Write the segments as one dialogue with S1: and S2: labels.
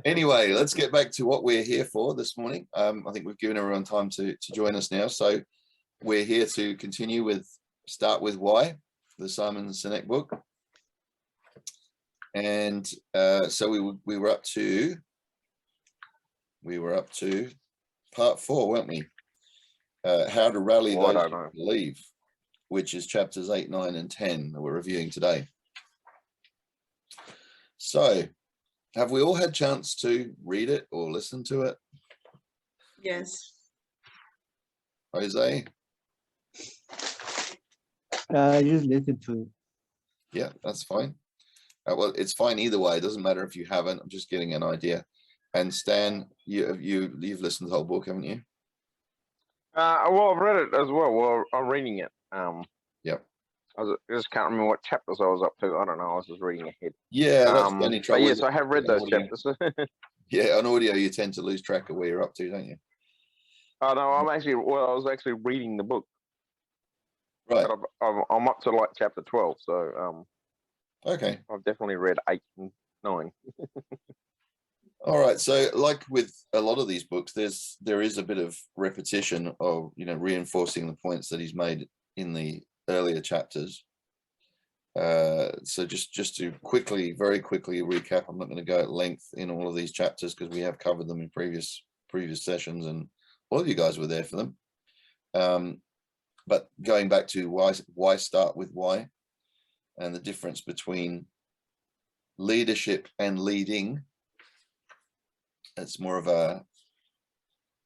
S1: Anyway, let's get back to what we're here for this morning. I think we've given everyone time to join us now. So we're here to continue with Start With Why, the Simon Sinek book. And so we were up to part 4, weren't we? How to rally those who believe, which is chapters 8, 9, and 10 that we're reviewing today. So, have we all had a chance to read it or listen to it?
S2: Yes.
S1: Jose?
S3: Just listen to it.
S1: Yeah, that's fine. Well, it's fine either way. It doesn't matter if you haven't. I'm just getting an idea. And Stan, you've listened to the whole book, haven't you?
S4: Well, I've read it as well. Well, I'm reading it.
S1: Yep.
S4: I just can't remember what chapters I was up to. I don't know. I was just reading ahead.
S1: Yeah, that's the only trouble.
S4: But yes, I have read those chapters.
S1: Yeah, on audio, you tend to lose track of where you're up to, don't you?
S4: Oh no, I was actually reading the book.
S1: Right.
S4: But I'm up to like chapter 12, so
S1: okay.
S4: I've definitely read 8 and 9.
S1: All right. So, like with a lot of these books, there is a bit of repetition of reinforcing the points that he's made in the earlier chapters. So just to very quickly recap, I'm not going to go at length in all of these chapters because we have covered them in previous sessions, and all of you guys were there for them. But going back to why start with why, and the difference between leadership and leading. It's more of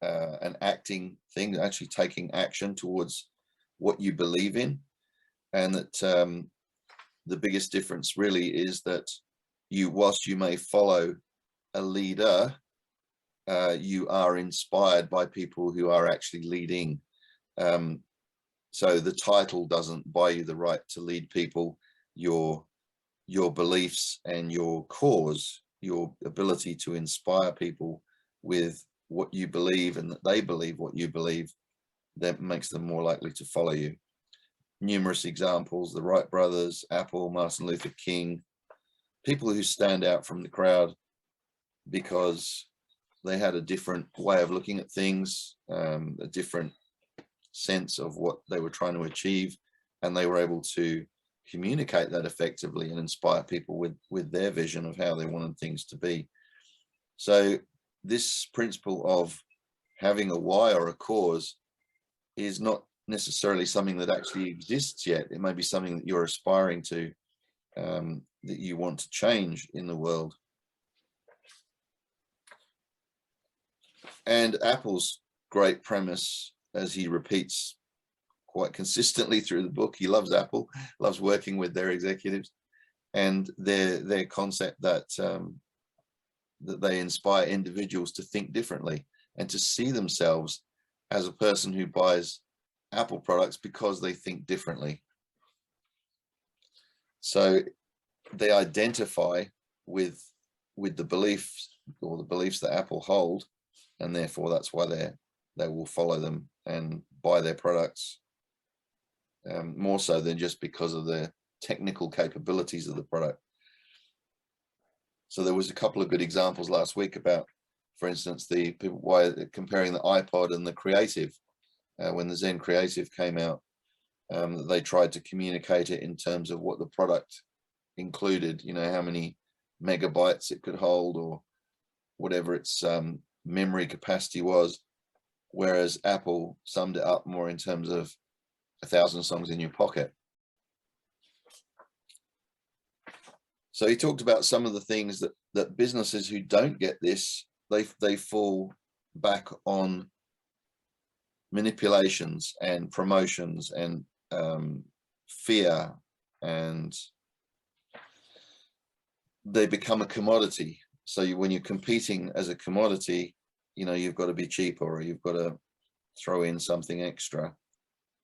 S1: an acting thing, actually taking action towards what you believe in, and that the biggest difference really is that whilst you may follow a leader, you are inspired by people who are actually leading. So the title doesn't buy you the right to lead people. Your beliefs and your cause, your ability to inspire people with what you believe and that they believe what you believe, that makes them more likely to follow you. Numerous examples: the Wright brothers, Apple, Martin Luther King, people who stand out from the crowd because they had a different way of looking at things, a different sense of what they were trying to achieve, and they were able to communicate that effectively and inspire people with their vision of how they wanted things to be. So this principle of having a why or a cause is not necessarily something that actually exists yet. It may be something that you're aspiring to, that you want to change in the world. And Apple's great premise, as he repeats quite consistently through the book, he loves Apple, loves working with their executives, and their concept that that they inspire individuals to think differently and to see themselves as a person who buys Apple products because they think differently. So they identify with the beliefs or the beliefs that Apple hold, and therefore that's why they will follow them and buy their products, more so than just because of the technical capabilities of the product. So there was a couple of good examples last week about, for instance, the people comparing the iPod and the Creative. When the Zen Creative came out, they tried to communicate it in terms of what the product included, how many megabytes it could hold or whatever its memory capacity was, whereas Apple summed it up more in terms of 1,000 songs in your pocket. So he talked about some of the things that businesses who don't get this, they fall back on manipulations and promotions and fear, and they become a commodity. So when you're competing as a commodity, you've got to be cheaper, or you've got to throw in something extra,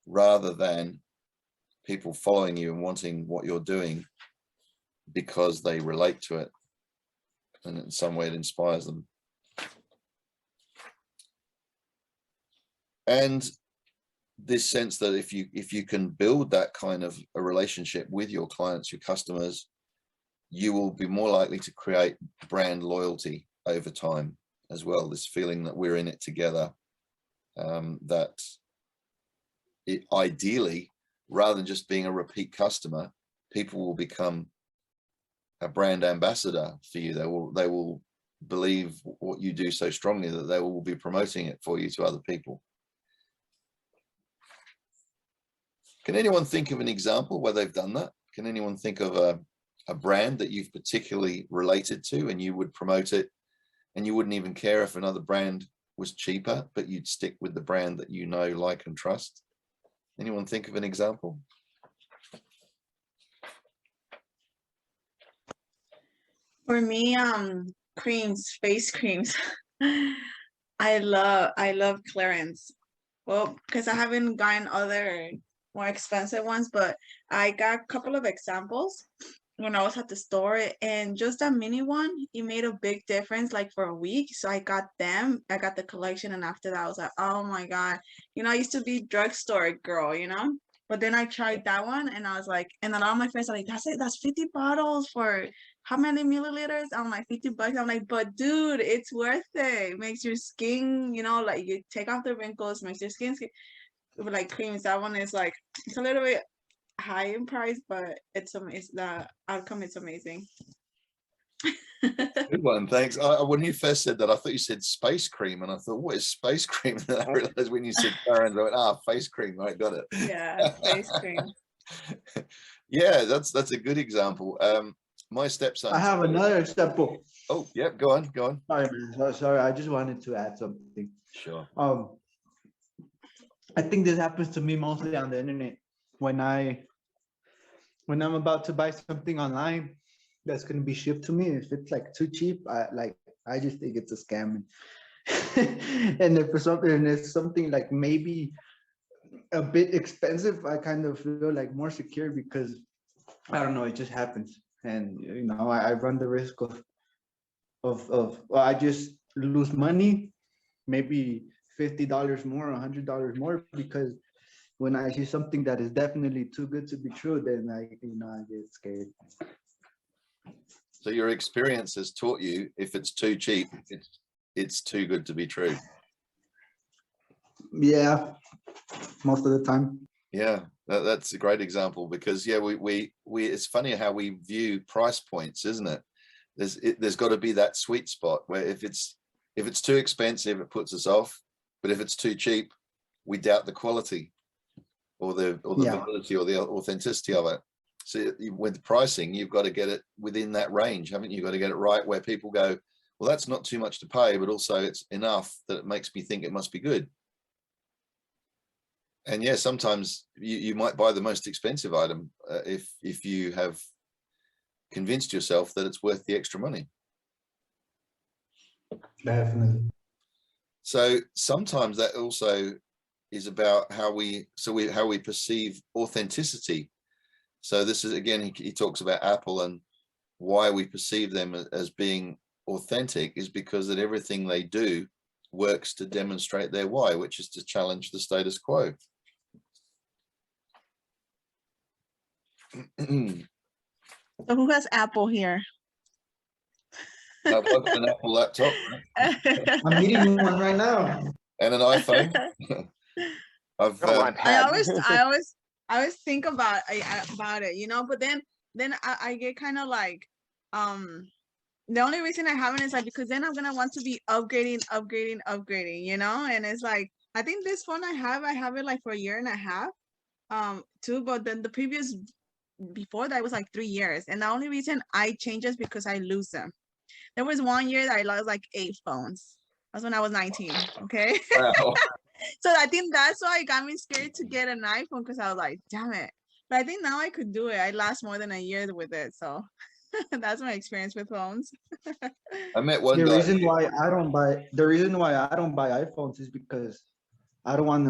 S1: rather than people following you and wanting what you're doing because they relate to it and in some way it inspires them. And this sense that if you can build that kind of a relationship with your clients, your customers, you will be more likely to create brand loyalty over time as well. This feeling that we're in it together, that it ideally, rather than just being a repeat customer, people will become a brand ambassador for you. They will believe what you do so strongly that they will be promoting it for you to other people. Can anyone think of an example where they've done that? Can anyone think of a brand that you've particularly related to and you would promote it and you wouldn't even care if another brand was cheaper, but you'd stick with the brand that you know, like, and trust? Anyone think of an example?
S2: For me, creams, face creams. I love Clarins. Well, because I haven't gotten other more expensive ones, but I got a couple of examples when I was at the store, and just that mini one, it made a big difference, like for a week. So I got them, I got the collection, and after that I was like, oh my God, you know, I used to be drugstore girl, you know, but then I tried that one and I was like, and then all my friends are like, that's it, that's 50 bottles for how many milliliters? I'm like, $50. I'm like, but dude, it's worth it. It makes your skin, you know, like you take off the wrinkles, makes your skin like creams. That one is like, it's a little bit high in price, but it's the outcome is amazing.
S1: Good one, thanks. When you first said that, I thought you said space cream, and I thought, what is space cream? And I realized when you said Clarins, I went, face cream. Right, got it.
S2: Yeah, face cream.
S1: Yeah, that's a good example. My stepson.
S3: I have another example.
S1: Oh, yeah, go on.
S3: Sorry, man. Sorry, I just wanted to add something.
S1: Sure.
S3: I think this happens to me mostly on the internet when I'm about to buy something online that's going to be shipped to me. If it's like too cheap, I just think it's a scam. And if it's something like maybe a bit expensive, I kind of feel like more secure because I don't know, it just happens. And you know, I run the risk of well, I just lose money, maybe $50 more, $100 more, because when I see something that is definitely too good to be true, then I get scared.
S1: So your experience has taught you if it's too cheap, it's too good to be true.
S3: Yeah, most of the time.
S1: Yeah, that's a great example, because yeah, we it's funny how we view price points, isn't it? There's got to be that sweet spot where if it's too expensive, it puts us off, but if it's too cheap, we doubt the quality or the validity or the authenticity of it. So with pricing, you've got to get it within that range, haven't you? You've got to get it right where people go, well, that's not too much to pay, but also it's enough that it makes me think it must be good. And yeah, sometimes you might buy the most expensive item if you have convinced yourself that it's worth the extra money.
S3: Definitely.
S1: So sometimes that also is about how we perceive authenticity. So this is, again, he talks about Apple, and why we perceive them as being authentic is because that everything they do works to demonstrate their why, which is to challenge the status quo.
S2: So who has Apple here?
S1: I've got an Apple laptop.
S3: I'm eating one right now.
S1: And an iPhone.
S2: I always think about it, you know, but then I get kind of like, the only reason I haven't is like, because then I'm going to want to be upgrading, you know, and it's like, I think this phone I have it like for 1.5 years, too, but then the previous, before that was like 3 years. And the only reason I change is because I lose them. There was 1 year that I lost like 8 phones. That's when I was 19. Okay.
S1: Wow.
S2: So I think that's why it got me scared to get an iPhone, because I was like, damn it. But I think now I could do it. I last more than 1 year with it. So that's my experience with phones.
S1: I met one
S3: The
S1: guy.
S3: reason why I don't buy iPhones is because I don't want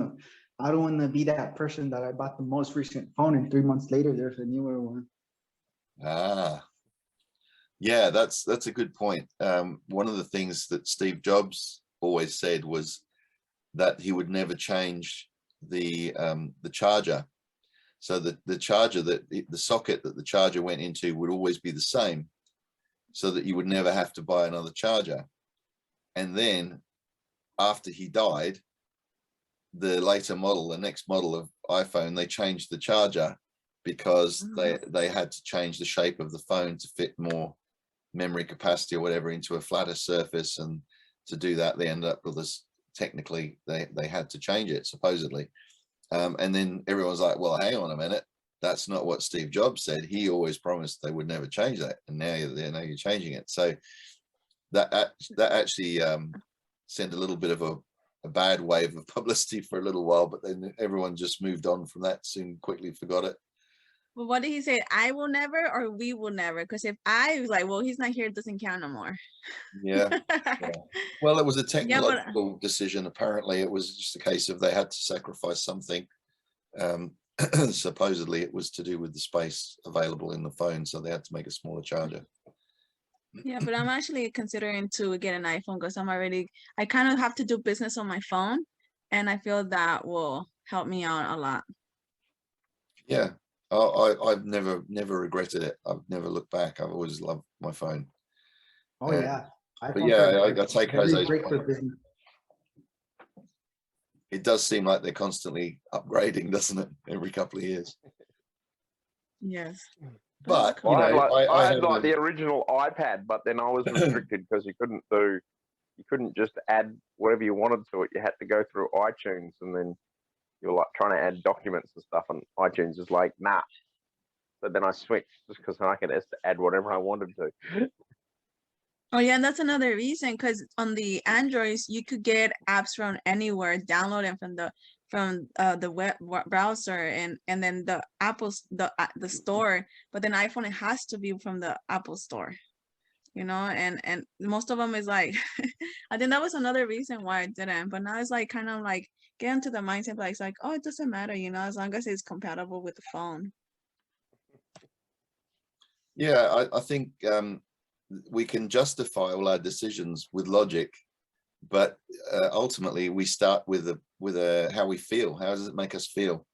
S3: to be that person that I bought the most recent phone and 3 months later there's a newer one.
S1: Yeah, that's a good point. One of the things that Steve Jobs always said was that he would never change the charger. So the charger the socket that the charger went into would always be the same, so that you would never have to buy another charger. And then after he died, the next model of iPhone, they changed the charger because they had to change the shape of the phone to fit more memory capacity or whatever into a flatter surface. And to do that, they ended up with this, technically they had to change it supposedly. And then everyone's like, well, hang on a minute, that's not what Steve Jobs said. He always promised they would never change that, and now you're changing it. So that actually sent a little bit of a bad wave of publicity for a little while, but then everyone just moved on from that, soon quickly forgot it.
S2: Well, what did he say? I will never, or we will never? Because if I was like, well, he's not here, it doesn't count no more.
S1: Yeah. Well, it was a technological decision. Apparently it was just a case of they had to sacrifice something. Supposedly it was to do with the space available in the phone, so they had to make a smaller charger.
S2: Yeah, but I'm actually considering to get an iPhone because I kind of have to do business on my phone, and I feel that will help me out a lot.
S1: Yeah, I've never regretted it. I've never looked back. I've always loved my phone.
S3: Oh yeah.
S1: But yeah, I take Jose's point.
S3: business.
S1: It does seem like they're constantly upgrading, doesn't it? Every couple of years.
S2: Yes.
S1: But you
S4: I
S1: know,
S4: had like the original iPad, but then I was restricted because you couldn't just add whatever you wanted to it. You had to go through iTunes, and then you're like trying to add documents and stuff, and iTunes is like, nah. So then I switched just because I could just add whatever I wanted to.
S2: Oh yeah, and that's another reason, because on the Androids you could get apps from anywhere, download them from the web browser, and then the the store. But then iPhone, it has to be from the Apple Store, you know, and most of them is like I think that was another reason why I didn't. But now it's like kind of like get into the mindset, like it's like, oh, it doesn't matter, you know, as long as it's compatible with the phone.
S1: yeah, I think we can justify all our decisions with logic, but ultimately we start with how we feel. How does it make us feel?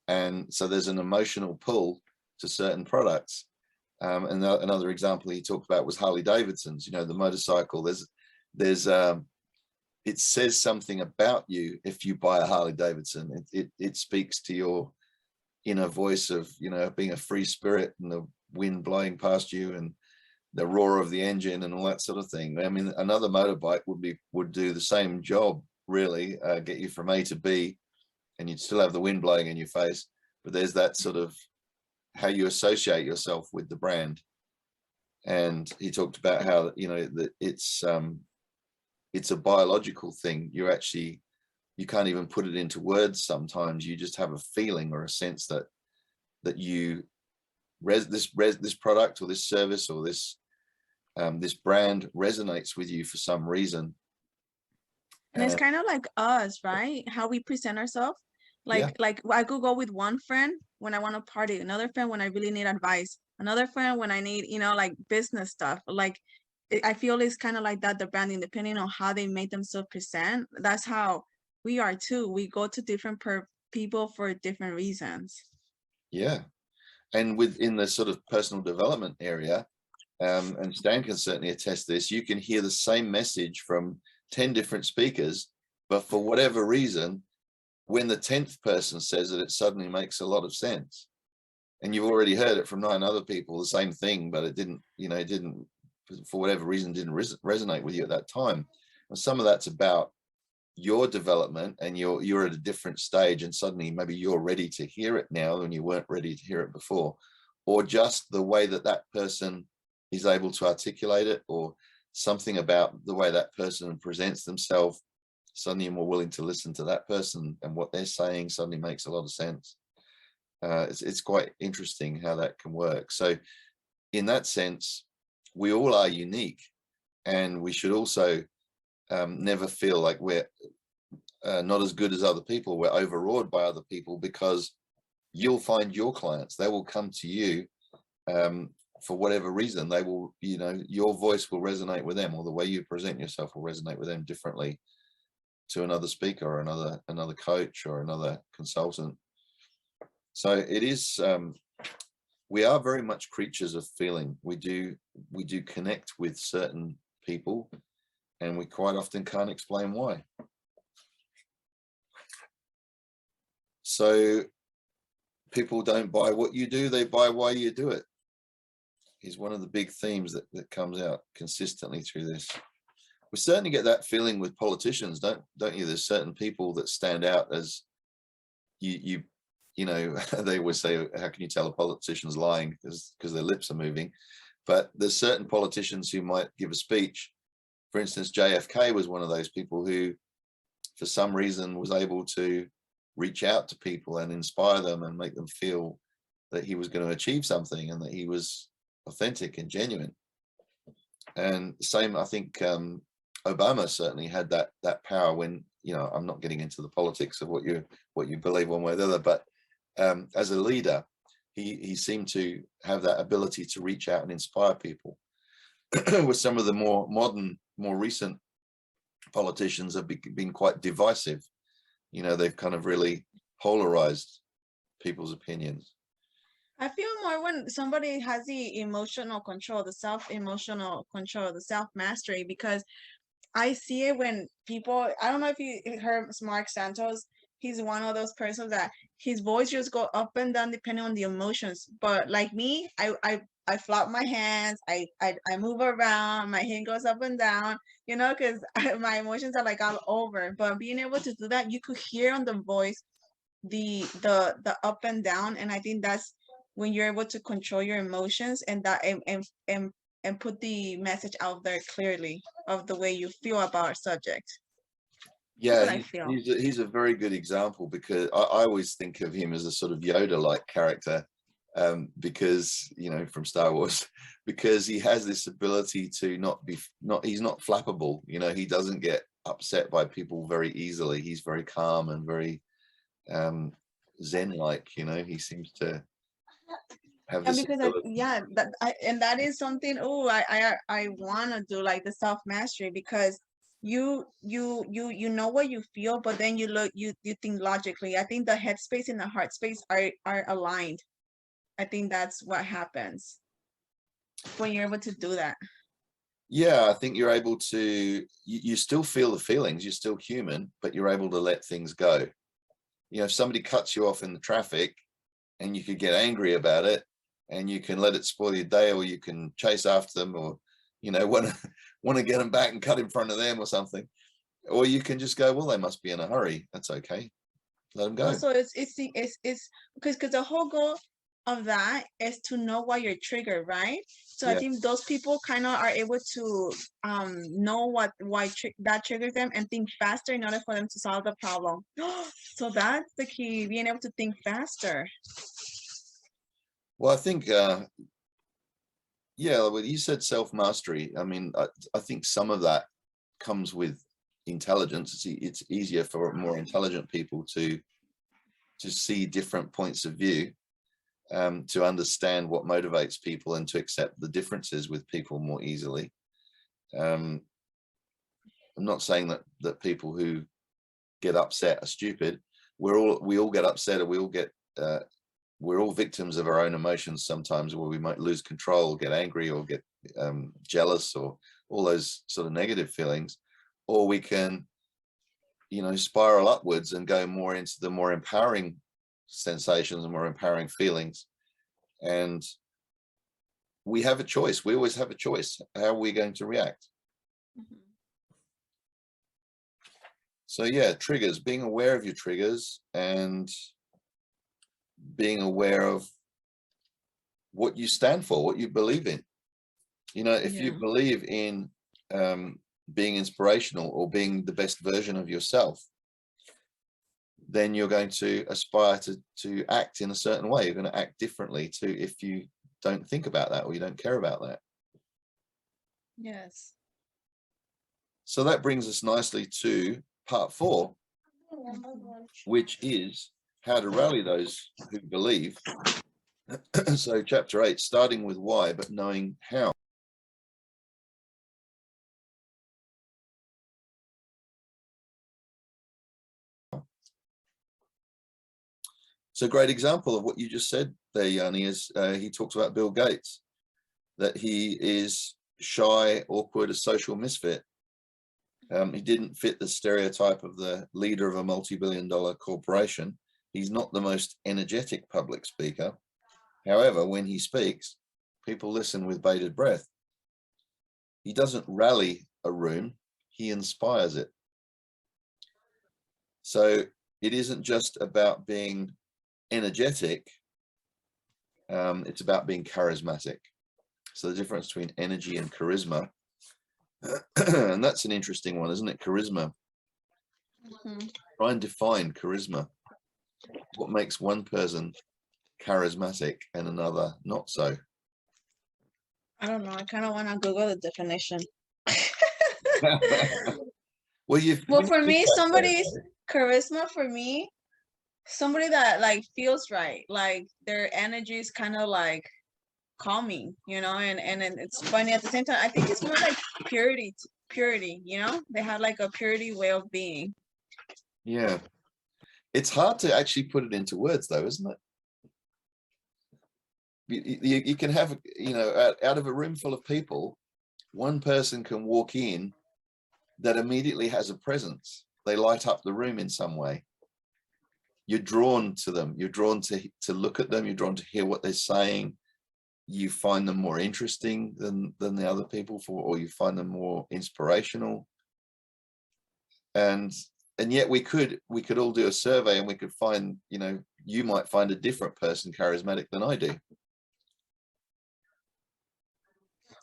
S1: And so there's an emotional pull to certain products. And another example he talked about was Harley Davidson's. You know, the motorcycle. It says something about you if you buy a Harley Davidson. It speaks to your inner voice of, you know, being a free spirit and the wind blowing past you and the roar of the engine and all that sort of thing. I mean, another motorbike would do the same job, really, get you from A to B, and you'd still have the wind blowing in your face. But there's that sort of how you associate yourself with the brand. And he talked about how, you know, that it's a biological thing. You can't even put it into words sometimes. You just have a feeling or a sense that this product or this service or this brand resonates with you for some reason.
S2: And it's kind of like us, right? How we present ourselves. Like I could go with one friend when I want to party, another friend when I really need advice, another friend when I need, you know, like business stuff. Like I feel it's kind of like that, the branding, depending on how they make themselves present. That's how we are too. We go to different people for different reasons.
S1: Yeah. And within the sort of personal development area, and Stan can certainly attest this, you can hear the same message from 10 different speakers, but for whatever reason, when the 10th person says it, it suddenly makes a lot of sense. And you've already heard it from 9 other people, the same thing, but it didn't, for whatever reason, didn't resonate with you at that time. And some of that's about your development, and you're at a different stage, and suddenly maybe you're ready to hear it now and you weren't ready to hear it before, or just the way that person is able to articulate it, or something about the way that person presents themselves. Suddenly you're more willing to listen to that person, and what they're saying suddenly makes a lot of sense. It's quite interesting how that can work. So in that sense, we all are unique, and we should also never feel like we're not as good as other people. We're overawed by other people, because you'll find your clients, they will come to you for whatever reason. They will, you know, your voice will resonate with them, or the way you present yourself will resonate with them differently to another speaker or another coach or another consultant. So it is, we are very much creatures of feeling. We do connect with certain people, and we quite often can't explain why. So people don't buy what you do, they buy why you do it, is one of the big themes that comes out consistently through this. We certainly get that feeling with politicians, don't you? There's certain people that stand out as you know, they always say, how can you tell a politician's lying? Because their lips are moving. But there's certain politicians who might give a speech. For instance, JFK was one of those people who, for some reason, was able to reach out to people and inspire them and make them feel that he was going to achieve something and that he was authentic and genuine. And same, I think, Obama certainly had that power when, you know, I'm not getting into the politics of what you believe one way or the other, but as a leader, he seemed to have that ability to reach out and inspire people. With some of the more modern, more recent politicians have been quite divisive. You know, they've kind of really polarized people's opinions.
S2: I feel more when somebody has the emotional control, the self-emotional control, the self-mastery, because I see it when people, I don't know if you heard Mark Santos, he's one of those persons that his voice just go up and down depending on the emotions. But like me, I flop my hands, I move around, my hand goes up and down, you know, because my emotions are like all over. But being able to do that, you could hear on the voice the up and down, and I think that's when you're able to control your emotions and that and put the message out there clearly of the way you feel about a subject. That's what I feel.
S1: He's a very good example, because I always think of him as a sort of Yoda-like character, because, you know, from Star Wars, because he has this ability to he's not flappable. You know, he doesn't get upset by people very easily. He's very calm and very Zen-like. You know, he seems to have this ability.
S2: And that is something. Oh, I want to do, like the self-mastery, because you know what you feel, but then you think logically. I think the headspace and the heart space are aligned. I think that's what happens when you're able to do that.
S1: Yeah, I think you're able to, you still feel the feelings, you're still human, but you're able to let things go. You know, if somebody cuts you off in the traffic, and you could get angry about it, and you can let it spoil your day, or you can chase after them, or, you know, want to get them back and cut in front of them or something. Or you can just go, well, they must be in a hurry. That's okay. Let them go.
S2: Also, it's because the whole goal of that is to know why you're triggered, right? So
S1: Yeah.
S2: I think those people kind of are able to know why that triggers them and think faster in order for them to solve the problem. So that's the key, being able to think faster.
S1: Well, I think, yeah, well, you said self-mastery. I mean, I think some of that comes with intelligence. It's easier for more intelligent people to see different points of view, to understand what motivates people, and to accept the differences with people more easily. I'm not saying that people who get upset are stupid. We all get upset, or we all get we're all victims of our own emotions sometimes, where we might lose control, get angry, or get jealous, or all those sort of negative feelings. Or we can, you know, spiral upwards and go more into the more empowering sensations and more empowering feelings. And we have a choice. We always have a choice. How are we going to react?
S2: Mm-hmm.
S1: So yeah, triggers, being aware of your triggers, and being aware of what you stand for, what you believe in. You know, if you believe in being inspirational, or being the best version of yourself, then you're going to aspire to act in a certain way. You're going to act differently to if you don't think about that, or you don't care about that.
S2: Yes.
S1: So that brings us nicely to part 4, which is how to rally those who believe. So chapter 8, starting with why, but knowing how. It's a great example of what you just said there, Yanni, is he talks about Bill Gates, that he is shy, awkward, a social misfit. He didn't fit the stereotype of the leader of a multi-billion-dollar corporation. He's not the most energetic public speaker. However, when he speaks, people listen with bated breath. He doesn't rally a room, he inspires it. So it isn't just about being energetic, it's about being charismatic. So the difference between energy and charisma, and that's an interesting one, isn't it? Charisma. Try and define charisma. What makes one person charismatic and another not so?
S2: I don't know. I kind of want to Google the definition.
S1: Well,
S2: for me, somebody's charisma, for me, somebody that like feels right, like their energy is kind of like calming, you know, and it's funny at the same time. I think it's more like purity, you know, they have like a purity way of being.
S1: Yeah, it's hard to actually put it into words though, isn't it? You can have, you know, out of a room full of people, one person can walk in that immediately has a presence. They light up the room in some way. You're drawn to them. You're drawn to look at them. You're drawn to hear what they're saying. You find them more interesting than the other people, or you find them more inspirational. And yet we could all do a survey and we could find, you know, you might find a different person charismatic than I do.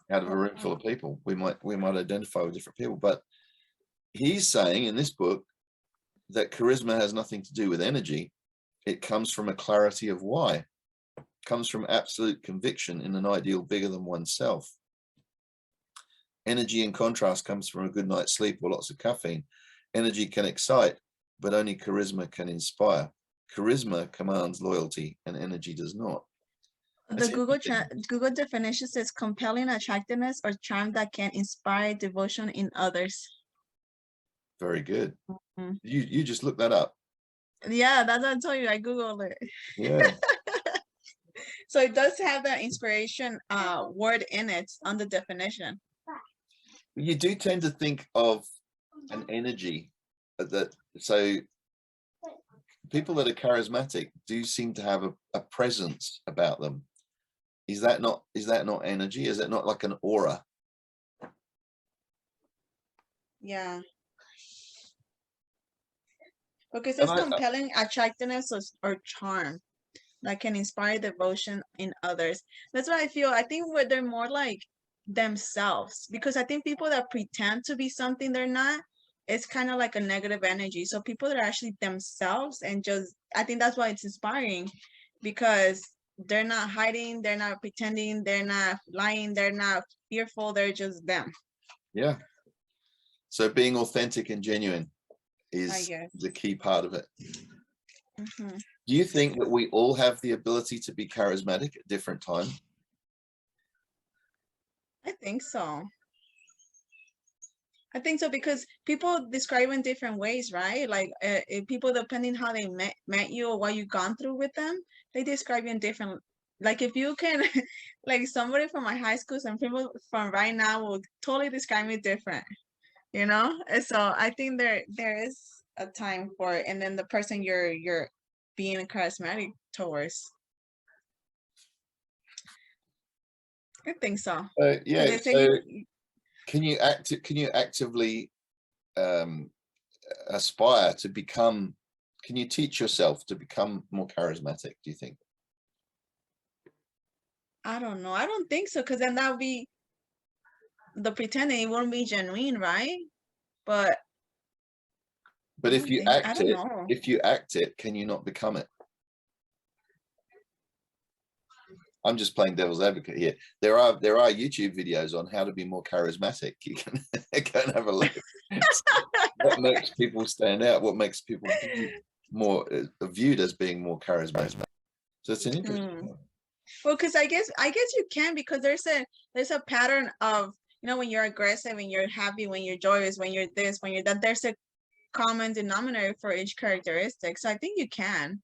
S1: Out of a room full of people, we might identify with different people. But he's saying in this book that charisma has nothing to do with energy. It comes from a clarity of why. It comes from absolute conviction in an ideal bigger than oneself. Energy, in contrast, comes from a good night's sleep or lots of caffeine. Energy can excite, but only charisma can inspire. Charisma commands loyalty, and energy does not.
S2: The Google definition says compelling attractiveness or charm that can inspire devotion in others.
S1: Very good. You just look that up.
S2: Yeah, that's what I told you. I Googled it.
S1: Yeah.
S2: So it does have that inspiration word in it on the definition.
S1: You do tend to think of an energy that, so people that are charismatic do seem to have a presence about them. Is that not energy? Is it not like an aura?
S2: Yeah. Because it's compelling attractiveness or charm that can inspire devotion in others. That's what I feel. I think they're more like themselves, because I think people that pretend to be something they're not, it's kind of like a negative energy. So people that are actually themselves and just, I think that's why it's inspiring, because they're not hiding, they're not pretending, they're not lying, they're not fearful, they're just them.
S1: Yeah. So being authentic and genuine is the key part of it. Do you think that we all have the ability to be charismatic at different times?
S2: I think so. I think so, because people describe in different ways, right? Like people, depending how they met you or what you've gone through with them, they describe you in different. Like if you can, like somebody from my high school, some people from right now will totally describe me different, you know? And so I think there is a time for it, and then the person you're being charismatic towards. I think so.
S1: Yeah. So can you actively aspire to become? Can you teach yourself to become more charismatic? Do you think?
S2: I don't know. I don't think so, because then that would be the pretending. It won't be genuine, right? But
S1: if you act it, can you not become it? I'm just playing devil's advocate here. There are YouTube videos on how to be more charismatic. You can go and have a look. What makes people stand out? What makes people more viewed as being more charismatic? So it's an interesting one.
S2: Well, because I guess you can, because there's a pattern of, you know, when you're aggressive, when you're happy, when you're joyous, when you're this, when you're that. There's a common denominator for each characteristic. So I think you can.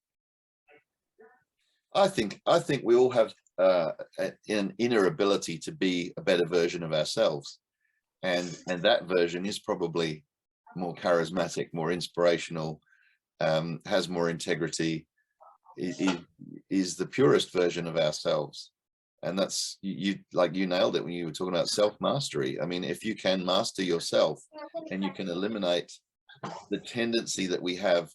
S1: I think we all have an inner ability to be a better version of ourselves, and that version is probably more charismatic, more inspirational, has more integrity, is the purest version of ourselves. And that's, you nailed it when you were talking about self-mastery. I mean, if you can master yourself and you can eliminate the tendency that we have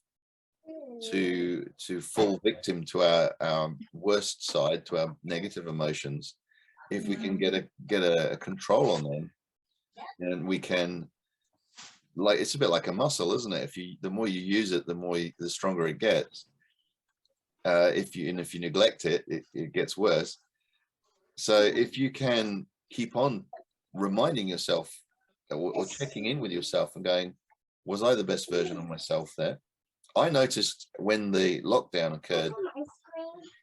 S1: to fall victim to our worst side, to our negative emotions, if we can get a control on them, and we can, like, it's a bit like a muscle, isn't it? The more you use it, the stronger it gets. If you neglect it, it gets worse. So if you can keep on reminding yourself or checking in with yourself and going, was I the best version of myself there? I noticed when the lockdown occurred,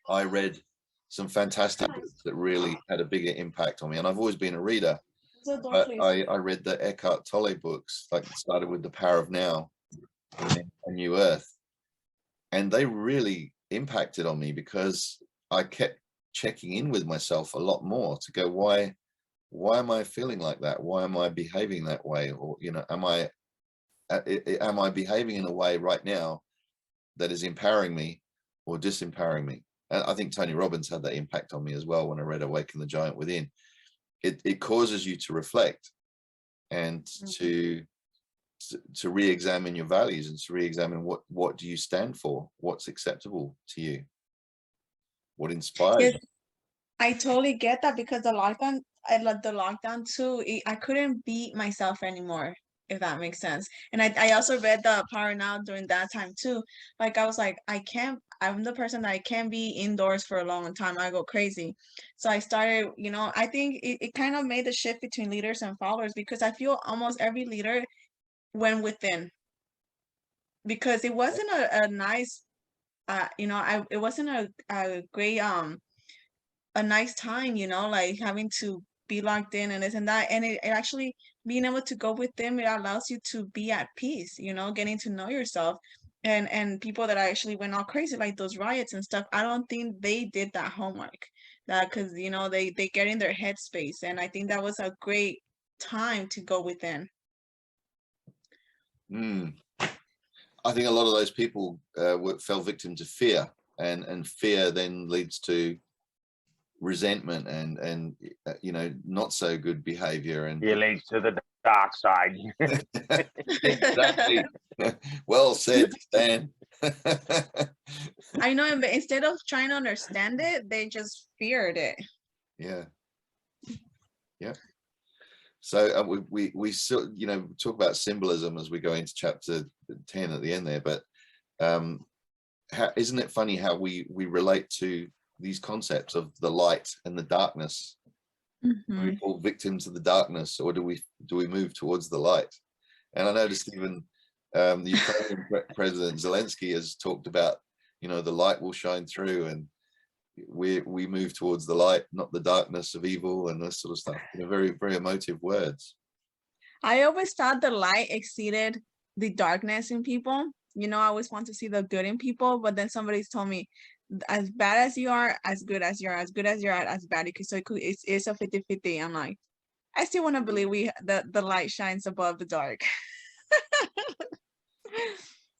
S1: I read some fantastic books that really had a bigger impact on me. And I've always been a reader, but I read the Eckhart Tolle books, like it started with The Power of Now and then A New Earth. And they really impacted on me because I kept checking in with myself a lot more to go, why am I feeling like that? Why am I behaving that way? Or, you know, am I behaving in a way right now that is empowering me or disempowering me? And I think Tony Robbins had that impact on me as well when I read Awaken the Giant Within. It causes you to reflect and to re-examine your values and to re-examine what do you stand for, what's acceptable to you, what inspires you.
S2: I totally get that, because the lockdown too, I couldn't be myself anymore, if that makes sense. And I also read The Power Now during that time too. Like, I was like, I'm the person that I can't be indoors for a long time. I go crazy. So I started, you know, I think it kind of made the shift between leaders and followers, because I feel almost every leader went within, because it wasn't a nice, you know, it wasn't a great, a nice time, you know, like having to be locked in and this and that. And it actually, being able to go with them, it allows you to be at peace, you know, getting to know yourself. And people that actually went all crazy, like those riots and stuff, I don't think they did that homework, that, because, you know, they get in their headspace. And I think that was a great time to go within.
S1: I think a lot of those people fell victim to fear, and fear then leads to resentment and you know, not so good behavior, and
S4: It leads to the dark side.
S1: exactly. Well said, Stan.
S2: I know, but instead of trying to understand it, they just feared it.
S1: Yeah. So we still, you know, talk about symbolism as we go into chapter 10 at the end there, but isn't it funny how we relate to these concepts of the light and the darkness? Do we fall victim to the darkness, or do we move towards the light? And I noticed even the Ukrainian President Zelensky has talked about, you know, the light will shine through, and we move towards the light, not the darkness of evil, and this sort of stuff. You know, very, very emotive words.
S2: I always thought the light exceeded the darkness in people. You know, I always want to see the good in people, but then somebody's told me, as bad as you are, as good as you are, as good as you're, as bad you could. So it's a 50-50. I'm like, I still want to believe the light shines above the dark.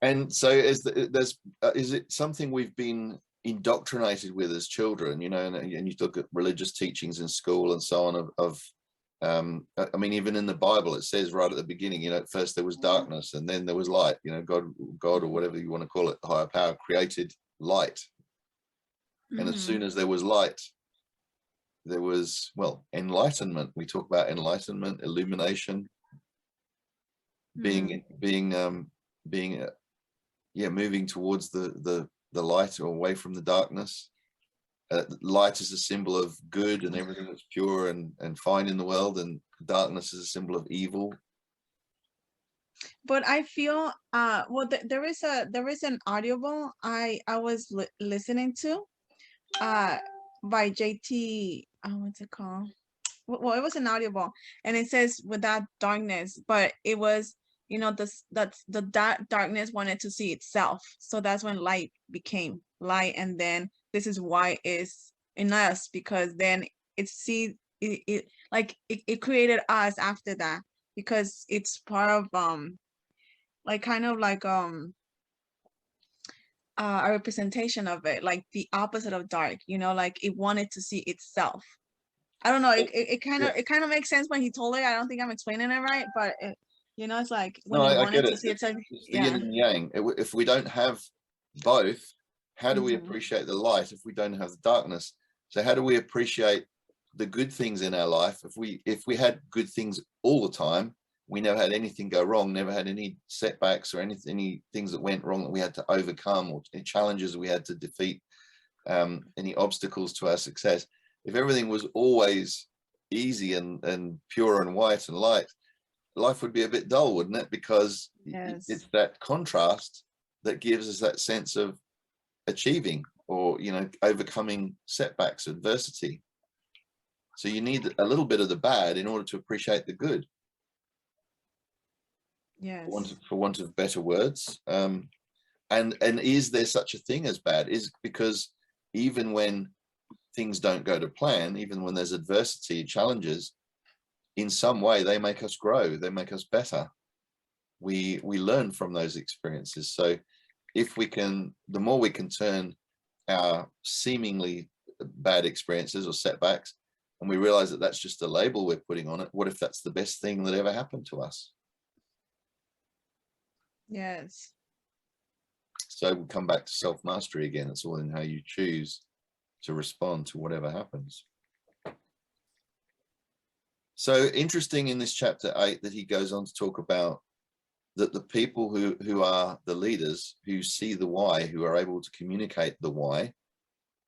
S1: And so is it something we've been indoctrinated with as children, you know, and you look at religious teachings in school and so on I mean, even in the Bible, it says right at the beginning, you know, first there was darkness and then there was light. You know, God or whatever you want to call it, the higher power created light. And as soon as there was light, there was, well, enlightenment. We talk about enlightenment, illumination, moving towards the light or away from the darkness. Light is a symbol of good and everything that's pure and fine in the world, and darkness is a symbol of evil.
S2: But I feel well, there is an audible I was listening to by JT, what's it called? Well, it was an audible, and it says without darkness, but it was, you know, that's the darkness wanted to see itself, so that's when light became light, and then this is why is in us, because then it created us after that, because it's part of like kind of like a representation of it, like the opposite of dark, you know, like it wanted to see itself. I don't know, it kind of makes sense when he told it. I don't think I'm explaining it right, but you know, it's like when
S1: No,
S2: it
S1: I
S2: wanted
S1: get
S2: to
S1: it.
S2: see itself.
S1: It's the
S2: Yeah.
S1: yin and yang. If we don't have both, how do we
S2: Mhm.
S1: appreciate the light if we don't have the darkness? So how do we appreciate the good things in our life? If we had good things all the time, we never had anything go wrong, never had any setbacks or any things that went wrong that we had to overcome, or any challenges we had to defeat, any obstacles to our success. If everything was always easy and pure and white and light, life would be a bit dull, wouldn't it? Because
S2: Yes.
S1: it's that contrast that gives us that sense of achieving, or, you know, overcoming setbacks, adversity. So you need a little bit of the bad in order to appreciate the good,
S2: Yes.
S1: for want of better words. And is there such a thing as bad? Is because even when things don't go to plan, even when there's adversity, challenges, in some way they make us grow, they make us better. We learn from those experiences. So if we can, the more we can turn our seemingly bad experiences or setbacks, and we realize that that's just a label we're putting on it, what if that's the best thing that ever happened to us?
S2: Yes.
S1: So we come back to self-mastery again. It's all in how you choose to respond to whatever happens. So interesting in this chapter 8 that he goes on to talk about that the people who are the leaders, who see the why, who are able to communicate the why,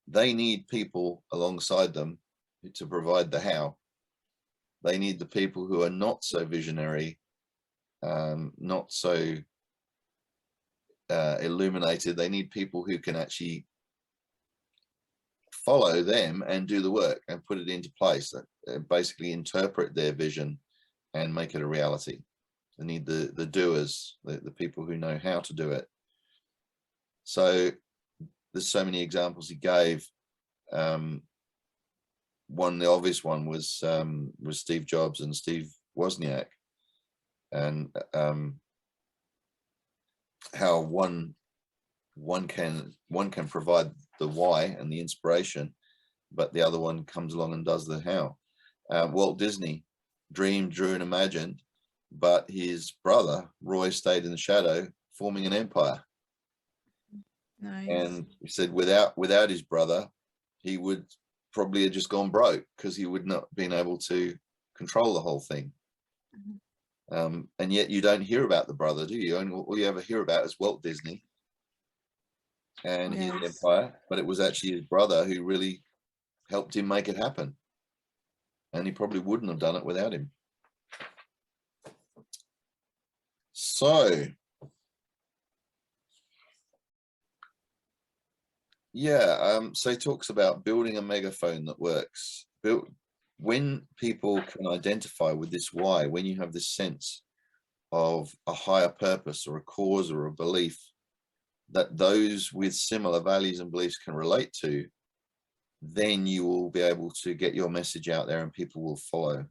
S1: they need people alongside them to provide the how. They need the people who are not so visionary, not so illuminated. They need people who can actually follow them and do the work and put it into place, basically interpret their vision and make it a reality. They need the doers, the people who know how to do it. So there's so many examples he gave. The obvious one was Steve Jobs and Steve Wozniak, and how one can provide the why and the inspiration, but the other one comes along and does the how. Walt Disney dreamed, drew, and imagined, but his brother Roy stayed in the shadow, forming an empire.
S2: Nice.
S1: And he said without his brother, he would probably have just gone broke, because he would not been able to control the whole thing. And yet you don't hear about the brother, do you? And all you ever hear about is Walt Disney and his empire, but it was actually his brother who really helped him make it happen, and he probably wouldn't have done it without him. So yeah, so he talks about building a megaphone that works. When people can identify with this why, when you have this sense of a higher purpose or a cause or a belief that those with similar values and beliefs can relate to, then you will be able to get your message out there and people will follow.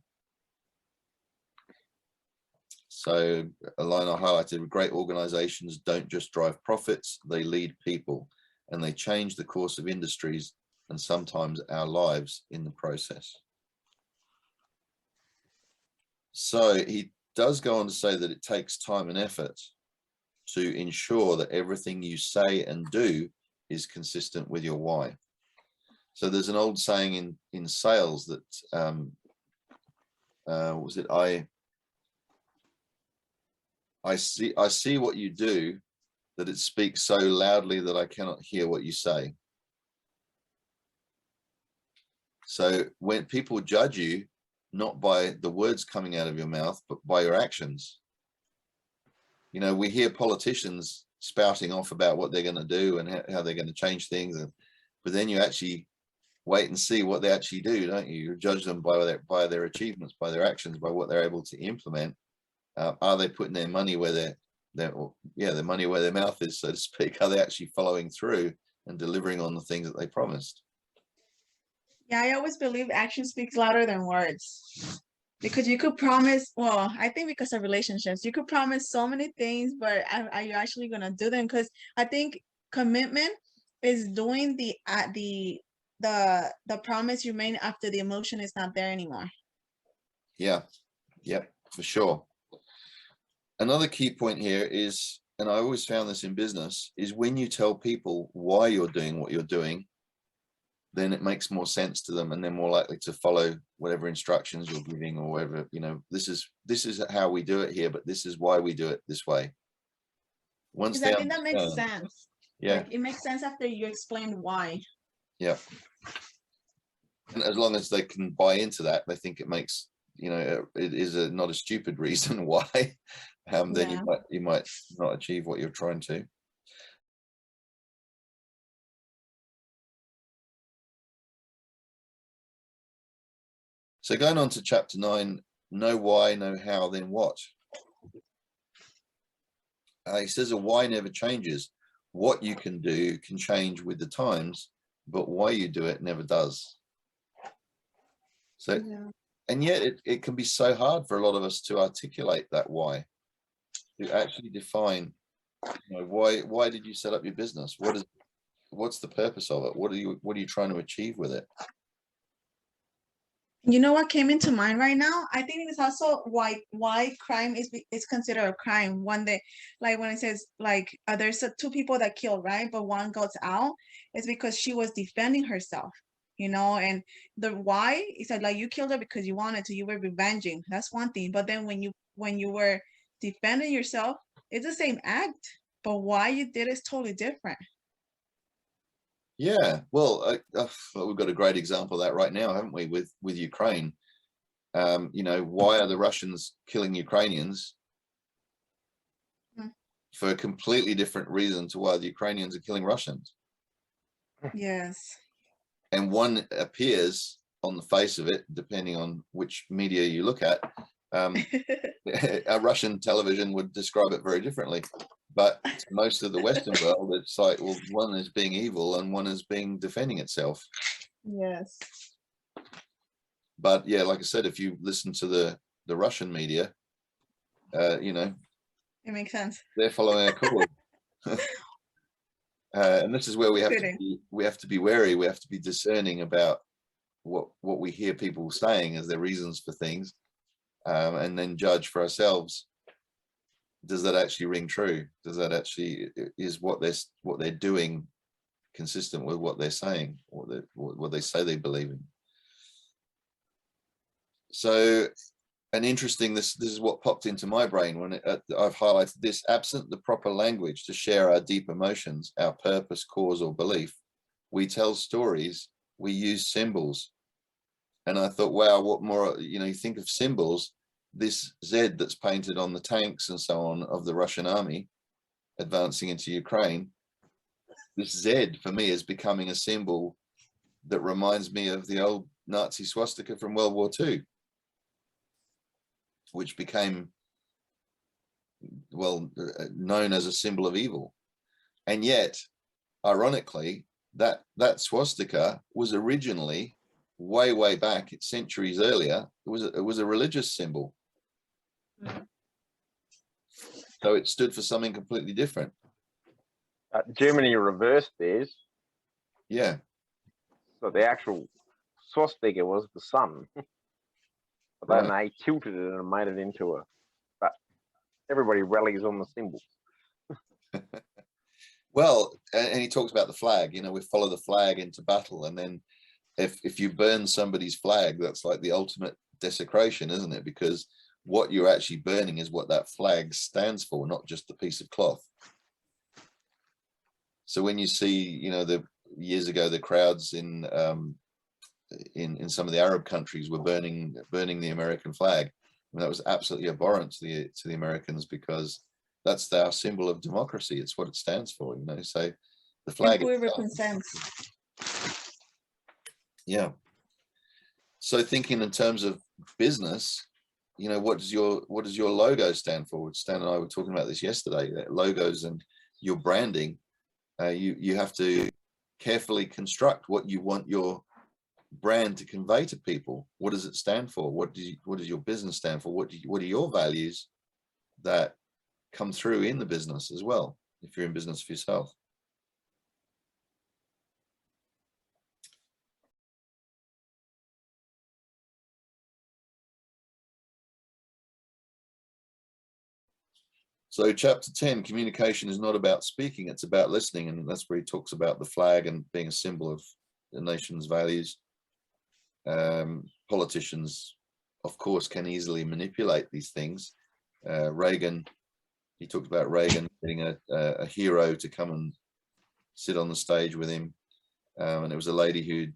S1: So a line I highlighted: great organizations don't just drive profits, they lead people, and they change the course of industries and sometimes our lives in the process. So he does go on to say that it takes time and effort to ensure that everything you say and do is consistent with your why. So there's an old saying in sales that I see what you do, that it speaks so loudly that I cannot hear what you say. So when people judge you, not by the words coming out of your mouth, but by your actions. You know, we hear politicians spouting off about what they're going to do and how they're going to change things, but then you actually wait and see what they actually do, don't you? You judge them by their achievements, by their actions, by what they're able to implement. Are they putting their money where their money where their mouth is, so to speak? Are they actually following through and delivering on the things that they promised.
S2: Yeah, I always believe action speaks louder than words. Because you could promise, well, I think because of relationships, you could promise so many things, but are you actually gonna do them? Because I think commitment is doing the promise you made after the emotion is not there anymore.
S1: Yeah, for sure. Another key point here is, and I always found this in business, is when you tell people why you're doing what you're doing, then it makes more sense to them, and they're more likely to follow whatever instructions you're giving, or whatever, you know, this is how we do it here, but this is why we do it this way. Once
S2: Because
S1: they
S2: I think that makes
S1: understand,
S2: sense.
S1: yeah,
S2: Like, it makes sense after you explain why.
S1: yeah. And as long as they can buy into that, they think it makes, you know, it is not a stupid reason why, then
S2: Yeah.
S1: you might not achieve what you're trying to. So going on to chapter 9, know why, know how, then what. He says a why never changes. What you can do can change with the times, but why you do it never does. So,
S2: Yeah.
S1: and yet it can be so hard for a lot of us to articulate that why, to actually define, you know, why did you set up your business? What's the purpose of it? What are you trying to achieve with it?
S2: You know what came into mind right now? I think it's also why crime is considered a crime. One day, like when it says like there's two people that killed, right? But one goes out, it's because she was defending herself, you know. And the why is like you killed her because you wanted to, you were revenging. That's one thing. But then when you were defending yourself, it's the same act, but why you did it is totally different.
S1: Yeah, well, we've got a great example of that right now, haven't we, with Ukraine? You know, why are the Russians killing Ukrainians? For a completely different reason to why the Ukrainians are killing Russians.
S2: Yes.
S1: And one appears on the face of it, depending on which media you look at, a Russian television would describe it very differently. But most of the Western world, it's like, well, one is being evil and one is being defending itself.
S2: Yes.
S1: But yeah, like I said, if you listen to the Russian media, you know,
S2: It makes sense.
S1: they're following a cause. And this is where we have to be wary. We have to be discerning about what we hear people saying as their reasons for things, and then judge for ourselves. Does that actually ring true? Does that actually, is what they're doing consistent with what they're saying, or what they say they believe in? So, and interesting, this is what popped into my brain when I've highlighted this: absent the proper language to share our deep emotions, our purpose, cause, or belief, we tell stories, we use symbols. And I thought, wow, what more, you know, you think of symbols, this Z that's painted on the tanks and so on of the Russian army advancing into Ukraine, this Z for me is becoming a symbol that reminds me of the old Nazi swastika from World War II, which became, well, known as a symbol of evil. And yet, ironically, that swastika was originally, way back centuries earlier, it was a religious symbol. So it stood for something completely different.
S4: Germany reversed theirs.
S1: Yeah.
S4: So the actual swastika was the sun. But then they tilted it and made it into a, but everybody rallies on the symbols.
S1: Well, and he talks about the flag, you know, we follow the flag into battle. And then if you burn somebody's flag, that's like the ultimate desecration, isn't it? Because what you're actually burning is what that flag stands for, not just the piece of cloth. So when you see, you know, the years ago, the crowds in some of the Arab countries were burning the American flag, I mean, that was absolutely abhorrent to the Americans, because that's our symbol of democracy. It's what it stands for, you know. So the flag,
S2: who it represents.
S1: Yeah. So thinking in terms of business, you know, what does your logo stand for? Stan and I were talking about this yesterday, that logos and your branding, you have to carefully construct what you want your brand to convey to people. What does it stand for? What does your business stand for? What are your values that come through in the business as well, if you're in business for yourself? So chapter 10, communication is not about speaking, it's about listening. And that's where he talks about the flag and being a symbol of the nation's values. Politicians, of course, can easily manipulate these things. Reagan, he talked about Reagan getting a hero to come and sit on the stage with him. And it was a lady who,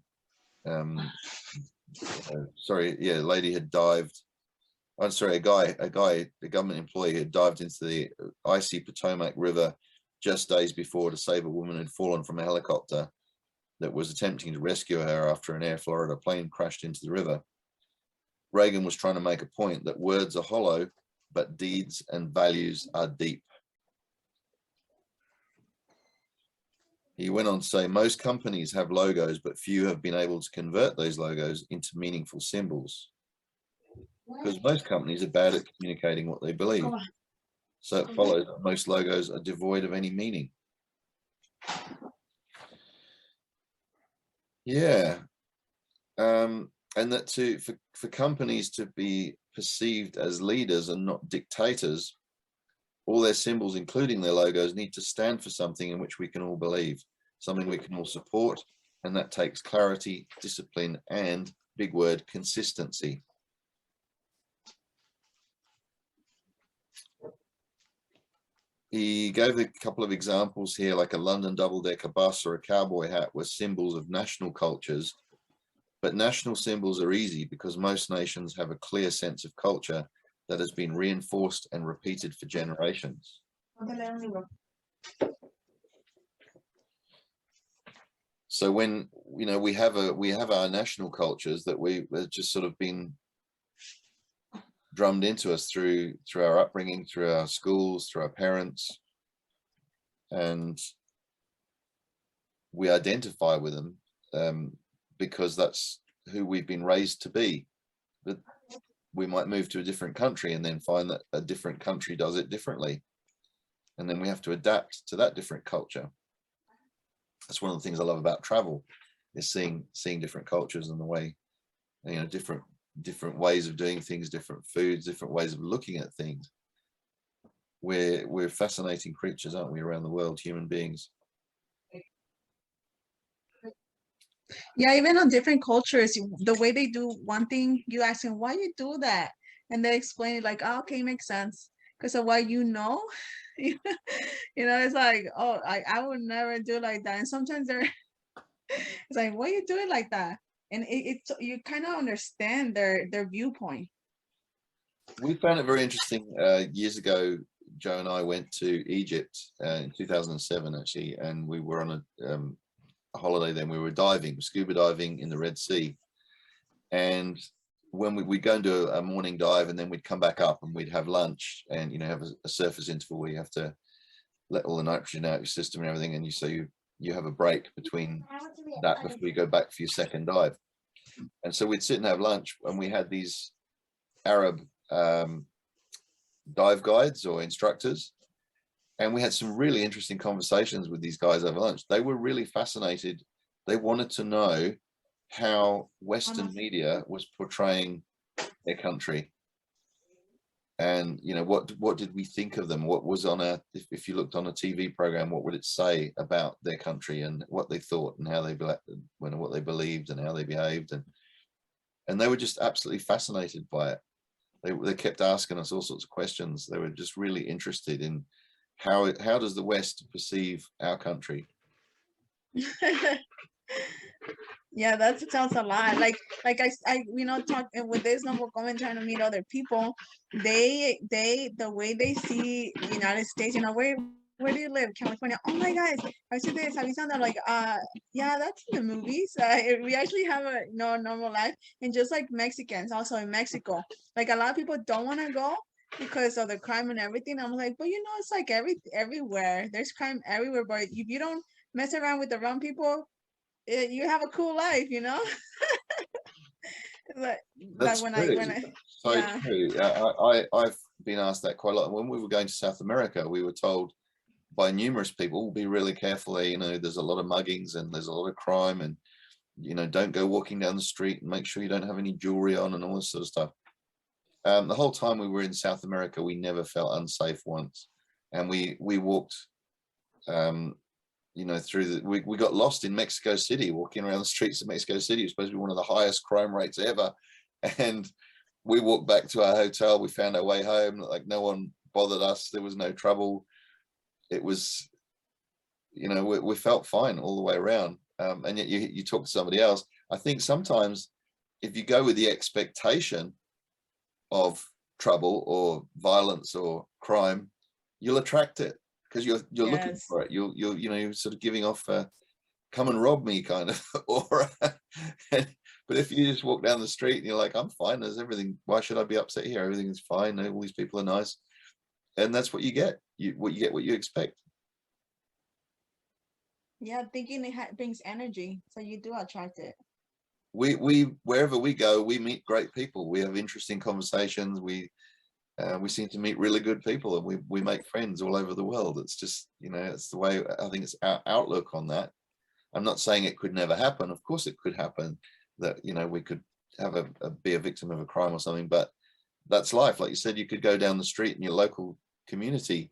S1: a lady had dived. I'm sorry, a government employee had dived into the icy Potomac River just days before to save a woman who had fallen from a helicopter that was attempting to rescue her after an Air Florida plane crashed into the river. Reagan was trying to make a point that words are hollow, but deeds and values are deep. He went on to say, most companies have logos, but few have been able to convert those logos into meaningful symbols. Because most companies are bad at communicating what they believe. So it follows that most logos are devoid of any meaning. Yeah. And that for companies to be perceived as leaders and not dictators, all their symbols, including their logos, need to stand for something in which we can all believe, something we can all support, and that takes clarity, discipline, and, big word, consistency. He gave a couple of examples here, like a London double-decker bus or a cowboy hat were symbols of national cultures, but national symbols are easy because most nations have a clear sense of culture that has been reinforced and repeated for generations. So when we have our national cultures that we've just sort of been drummed into us through our upbringing, through our schools, through our parents, and we identify with them because that's who we've been raised to be. But we might move to a different country and then find that a different country does it differently, and then we have to adapt to that different culture. That's one of the things I love about travel, is seeing different cultures and the way, different ways of doing things, different foods, different ways of looking at things. We're fascinating creatures, aren't we, around the world, human beings.
S2: Yeah, even on different cultures, the way they do one thing, you ask them, why you do that? And they explain it like, oh, okay, makes sense. Because of what it's like, oh, I would never do like that. And sometimes it's like, why you do it like that? And you kind of understand their viewpoint.
S1: We found it very interesting. Years ago, Joe and I went to Egypt in 2007, actually, and we were on a holiday then. We were scuba diving in the Red Sea. And when we'd go and do a morning dive, and then we'd come back up and we'd have lunch and, have a surface interval where you have to let all the nitrogen out of your system and everything. And you have a break between that before you go back for your second dive. And so we'd sit and have lunch, and we had these Arab dive guides or instructors, and we had some really interesting conversations with these guys over lunch. They were really fascinated. They wanted to know how Western media was portraying their country, and what did we think of them? What was on if you looked on a TV program, what would it say about their country and what they thought and how what they believed and how they behaved, and they were just absolutely fascinated by it. They kept asking us all sorts of questions. They were just really interested in how does the West perceive our country.
S2: Yeah, that sounds a lot. Like I talking with this number comment, trying to meet other people. The way they see the United States, where do you live? California. Oh my God, I see this. Have you seen that? Like, yeah, that's in the movies. We actually have a normal life, and just like Mexicans, also in Mexico, like a lot of people don't want to go because of the crime and everything. I'm like, but it's like everywhere. There's crime everywhere, but if you don't mess around with the wrong people, you have a cool life, you know. like
S1: That's
S2: when
S1: true.
S2: I
S1: So
S2: yeah.
S1: true. I've been asked that quite a lot. When we were going to South America, we were told by numerous people, be really careful there. You know, there's a lot of muggings and there's a lot of crime, and you know, don't go walking down the street, and make sure you don't have any jewelry on and all this sort of stuff. The whole time we were in South America, we never felt unsafe once, and we walked, you know, through the. We got lost in Mexico City, walking around the streets of Mexico City. It was supposed to be one of the highest crime rates ever, and we walked back to our hotel. We found our way home. Like, no one bothered us. There was no trouble. It was, you know, we felt fine all the way around. And yet you talk to somebody else. I think sometimes if you go with the expectation of trouble or violence or crime, you'll attract it, because you're looking
S2: Yes.
S1: for it. You're you know, you're sort of giving off come and rob me kind of aura. But if you just walk down the street and you're like, I'm fine, there's everything, why should I be upset here? Everything is fine, all these people are nice. And that's what you get. What you expect.
S2: Yeah, thinking it brings energy, so you do attract it.
S1: We wherever we go, we meet great people. We have interesting conversations. We seem to meet really good people, and we make friends all over the world. It's just, you know, it's the way, I think it's our outlook on that. I'm not saying it could never happen. Of course it could happen that, you know, we could have be a victim of a crime or something, but that's life. Like you said, you could go down the street in your local community,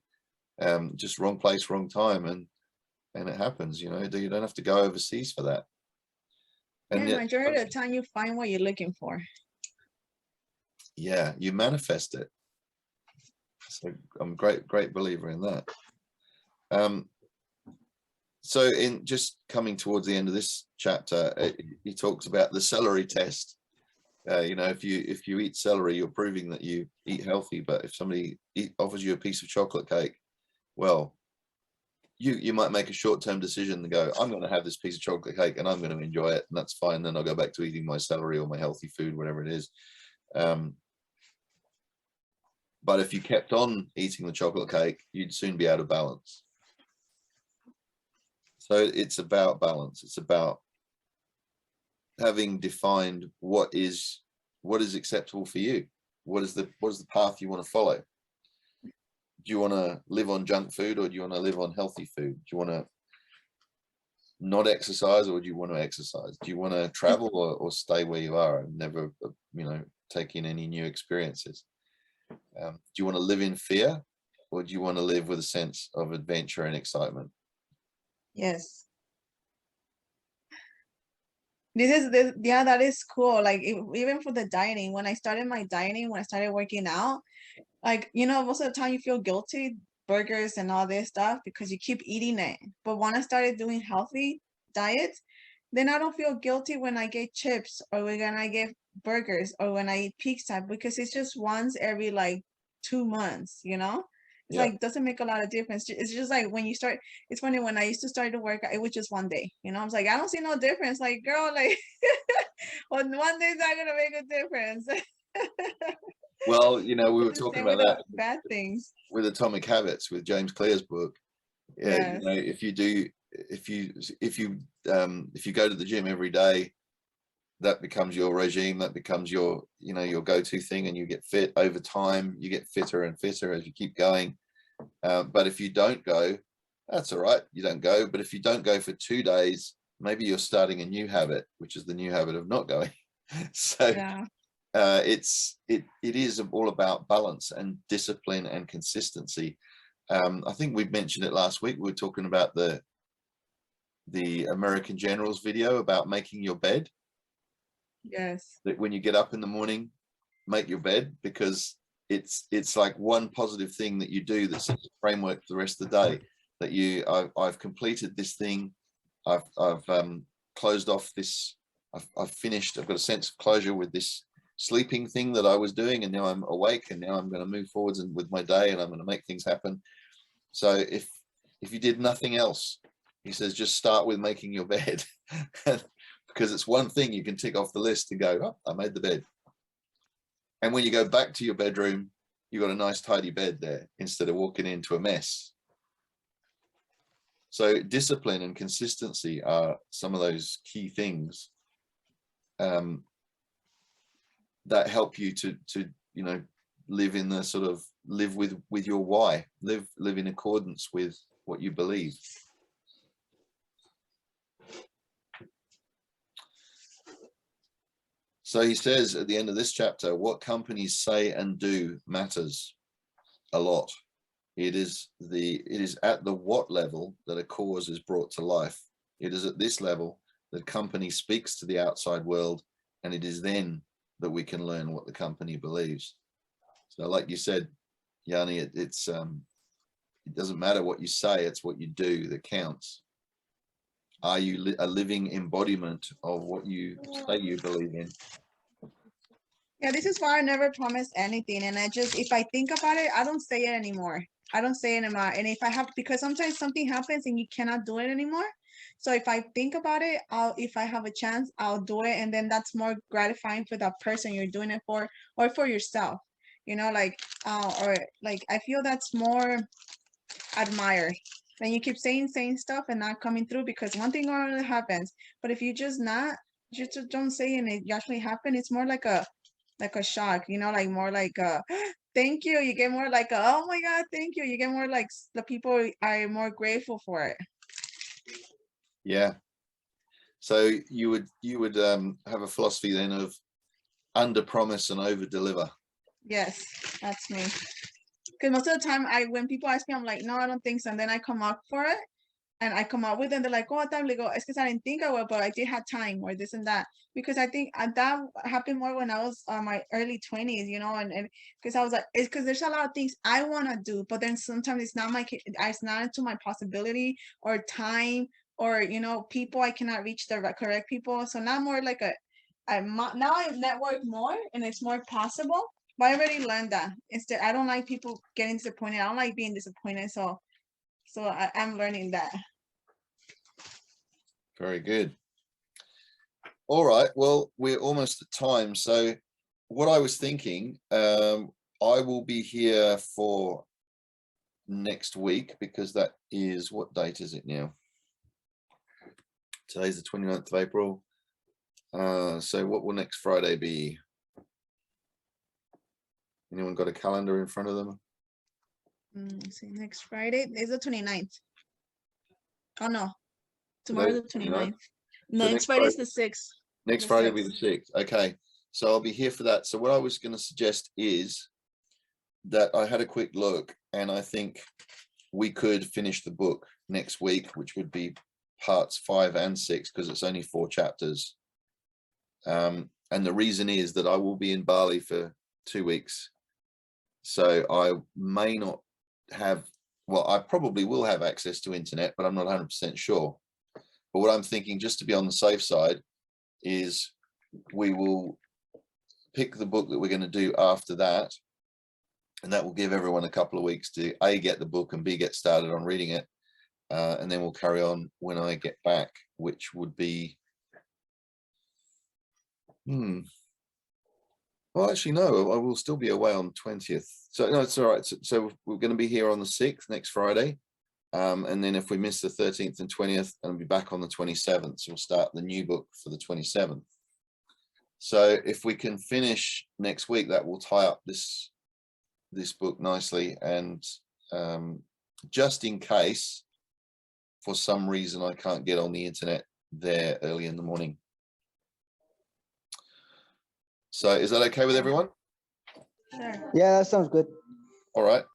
S1: just wrong place, wrong time, and it happens. You know, you don't have to go overseas for that. And
S2: Yeah,
S1: yet,
S2: majority of the time you find what you're looking for.
S1: yeah, you manifest it. So I'm a great believer in that. So in just coming towards the end of this chapter, he talks about the celery test. You know, if you eat celery, you're proving that you eat healthy. But if somebody offers you a piece of chocolate cake, well, you might make a short-term decision to go, I'm going to have this piece of chocolate cake and I'm going to enjoy it, and that's fine. Then I'll go back to eating my celery or my healthy food, whatever it is. But if you kept on eating the chocolate cake, you'd soon be out of balance. So it's about balance. It's about having defined what is acceptable for you. What is the path you want to follow? Do you want to live on junk food, or do you want to live on healthy food? Do you want to not exercise, or do you want to exercise? Do you want to travel or stay where you are and never, you know, take in any new experiences? Do you want to live in fear, or do you want to live with a sense of adventure and excitement?
S2: Yes. Yeah, that is cool. Like even for the dieting, when I started my dieting, when I started working out, like, you know, most of the time you feel guilty, burgers and all this stuff, because you keep eating it. But when I started doing healthy diets, then I don't feel guilty when I get chips or when I get burgers or when I eat pizza, because it's just once every like 2 months, you know? It's
S1: Yeah.
S2: like, doesn't make a lot of difference. It's just like when you start, it's funny, when I used to start to work out, it was just one day, you know? I was like, I don't see no difference. Like, girl, like, on one day's not gonna make a difference.
S1: Well, you know, we were
S2: It's the
S1: talking
S2: same
S1: about
S2: with
S1: that
S2: the bad things.
S1: with Atomic Habits, with James Clear's book. Yeah,
S2: Yes.
S1: you know, if you go to the gym every day, that becomes your regime, that becomes your, you know, your go-to thing, and you get fit over time. You get fitter and fitter as you keep going. But if you don't go, that's all right, you don't go. But if you don't go for 2 days, maybe you're starting a new habit, which is the new habit of not going. So
S2: Yeah.
S1: it is all about balance and discipline and consistency. I think we mentioned it last week. We were talking about the American General's video about making your bed.
S2: Yes.
S1: That when you get up in the morning, make your bed, because it's like one positive thing that you do that sets a framework for the rest of the day. That I've completed this thing. I've closed off this. I've finished. I've got a sense of closure with this sleeping thing that I was doing, and now I'm awake, and now I'm going to move forwards and with my day, and I'm going to make things happen. So if you did nothing else, he says, just start with making your bed, because it's one thing you can tick off the list and go, oh, I made the bed. And when you go back to your bedroom, you've got a nice tidy bed there instead of walking into a mess. So discipline and consistency are some of those key things that help you to you know, live in the sort of live with your why, live in accordance with what you believe. So he says at the end of this chapter, what companies say and do matters a lot. It is at the what level that a cause is brought to life. It is at this level that company speaks to the outside world, and it is then that we can learn what the company believes. So like you said, Yanni, it doesn't matter what you say, it's what you do that counts. Are you a living embodiment of what you say you believe in?
S2: Yeah, this is why I never promise anything. And I just, if I think about it, I don't say it anymore. I don't say it anymore. And if I have, because sometimes something happens and you cannot do it anymore. So if I think about it, if I have a chance, I'll do it. And then that's more gratifying for that person you're doing it for, or for yourself, you know, like, or like, I feel that's more admired. Then you keep saying stuff and not coming through because one thing or another happens. But if you just don't say and it actually happen, it's more like a shock, you know, like more like a thank you. You get more like a, oh my God, thank you. You get more like the people are more grateful for it.
S1: Yeah. So you would have a philosophy then of under promise and over deliver.
S2: Yes, that's me. Because most of the time when people ask me, I'm like, no, I don't think so. And then I come up for it and I come up with it and they're like, oh, time go, it's because I didn't think I would, but I did have time or this and that. Because I think that happened more when I was my early 20s, you know, and because I was like, it's because there's a lot of things I want to do, but then sometimes it's not to my possibility or time or, you know, people, I cannot reach the correct people. So now more like now I network more and it's more possible. But I already learned that. Instead, I don't like people getting disappointed. I don't like being disappointed. So I'm learning that.
S1: Very good. All right. Well, we're almost at time. So what I was thinking, I will be here for next week because that is, what date is it now? Today's the 29th of April. So what will next Friday be? Anyone got a calendar in front of them?
S2: See, next Friday is the 29th. Oh no, tomorrow's the 29th. No, next Friday is the 6th.
S1: Next Friday will be the 6th. Okay, so I'll be here for that. So what I was going to suggest is that I had a quick look and I think we could finish the book next week, which would be parts 5 and 6 because it's only 4 chapters. And the reason is that I will be in Bali for 2 weeks. So I may not have, well, I probably will have access to internet, but I'm not 100% sure. But what I'm thinking, just to be on the safe side, is we will pick the book that we're going to do after that. And that will give everyone a couple of weeks to A, get the book and B, get started on reading it. And then we'll carry on when I get back, which would be, well, actually, no, I will still be away on 20th. So no, it's all right. So we're going to be here on the 6th, next Friday. And then if we miss the 13th and 20th, I'll be back on the 27th. So we'll start the new book for the 27th. So if we can finish next week, that will tie up this book nicely. And just in case, for some reason, I can't get on the internet there early in the morning. So is that okay with everyone?
S2: Sure.
S3: Yeah, that sounds good.
S1: All right.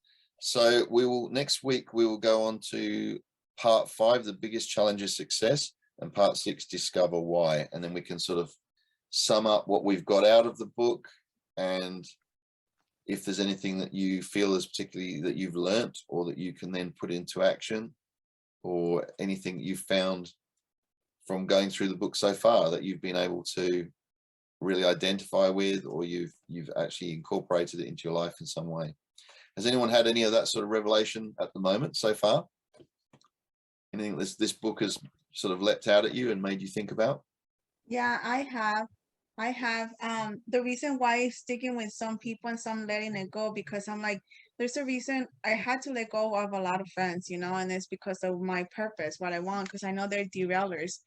S1: So next week, we will go on to part 5, the biggest challenge is success, and part 6, discover why. And then we can sort of sum up what we've got out of the book. And if there's anything that you feel is particularly that you've learnt or that you can then put into action, or anything that you've found from going through the book so far that you've been able to really identify with, or you've actually incorporated it into your life in some way. Has anyone had any of that sort of revelation at the moment so far? Anything this book has sort of leapt out at you and made you think about?
S2: Yeah, I have. The reason why I'm sticking with some people and some letting it go, because I'm like, there's a reason I had to let go of a lot of friends, you know, and it's because of my purpose, what I want, because I know they're derailers.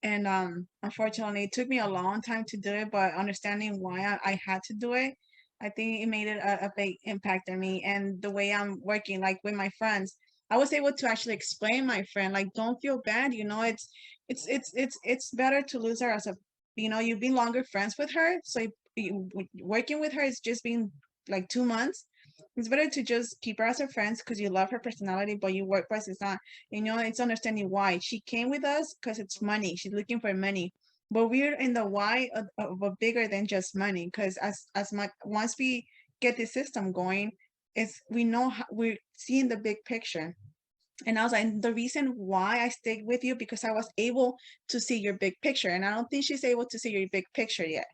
S2: And unfortunately, it took me a long time to do it, but understanding why I had to do it, I think it made it a big impact on me. And the way I'm working, like with my friends, I was able to actually explain my friend, like, don't feel bad, you know, it's better to lose her as a, you know, you've been longer friends with her, so working with her is just been like 2 months. It's better to just keep her as a friend because you love her personality, but your work price is not, you know, it's understanding why she came with us, because it's money, she's looking for money. But we're in the why of a bigger than just money, because as much once we get the system going, it's we know how, we're seeing the big picture. And I was like, the reason why I stayed with you, because I was able to see your big picture. And I don't think she's able to see your big picture yet.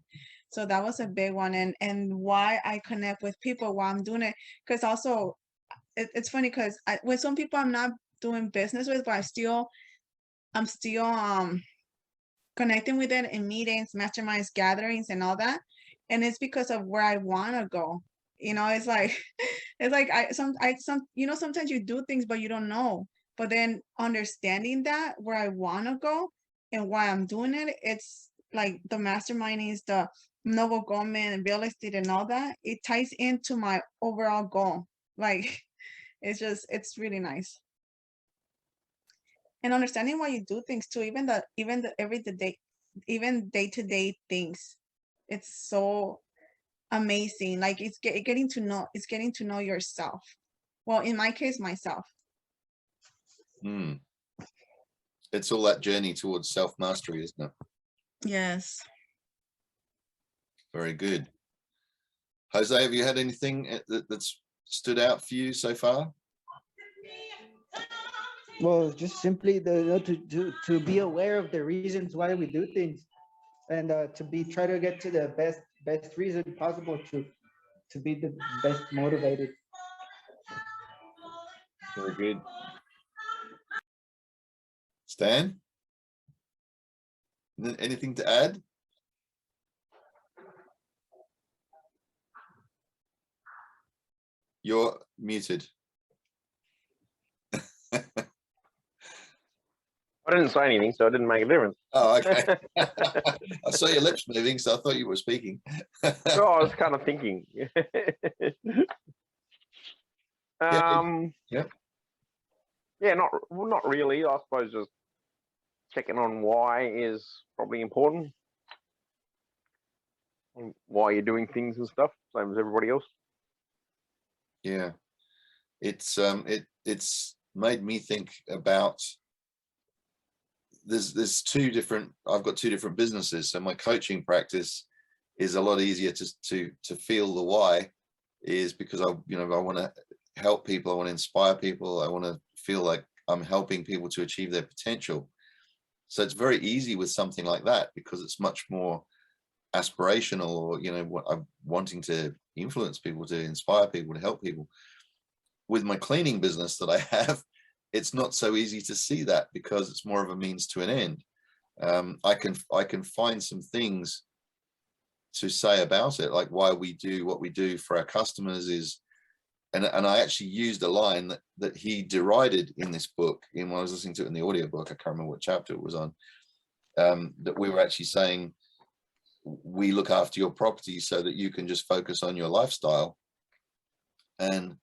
S2: So that was a big one. And why I connect with people while I'm doing it. Because also, it's funny because with some people I'm not doing business with, but I'm still connecting with it in meetings, masterminds, gatherings, and all that. And it's because of where I want to go. You know, it's like it's like you know, sometimes you do things but you don't know. But then understanding that where I want to go and why I'm doing it, it's like the masterminding is the noble government and real estate and all that. It ties into my overall goal. Like it's really nice. And understanding why you do things too, even the everyday, even day-to-day things. It's so amazing. Like it's getting to know yourself. Well, in my case, myself.
S1: Mm. It's all that journey towards self-mastery, isn't it?
S2: Yes.
S1: Very good. Jose, have you had anything that's stood out for you so far?
S3: Well, just simply to be aware of the reasons why we do things, and to try to get to the best reason possible to be the best motivated.
S1: Very good. Stan, anything to add? You're muted.
S4: I didn't say anything, so it didn't make a difference.
S1: Oh, okay. I saw your lips moving, so I thought you were speaking.
S4: So I was kind of thinking.
S1: Yeah.
S4: Yeah, not really. I suppose just checking on why is probably important. And why you're doing things and stuff, same as everybody else.
S1: Yeah. It's made me think about there's I've got two different businesses, so my coaching practice is a lot easier to feel the why, is because I want to help people, I want to inspire people, I want to feel like I'm helping people to achieve their potential. So it's very easy with something like that because it's much more aspirational, or what I'm wanting to influence people, to inspire people, to help people. With my cleaning business that I have, it's not so easy to see that because it's more of a means to an end. I can find some things to say about it, like why we do what we do for our customers is, and I actually used a line that he derided in this book, when I was listening to it in the audiobook. I can't remember what chapter it was on, that we were actually saying, we look after your property so that you can just focus on your lifestyle. And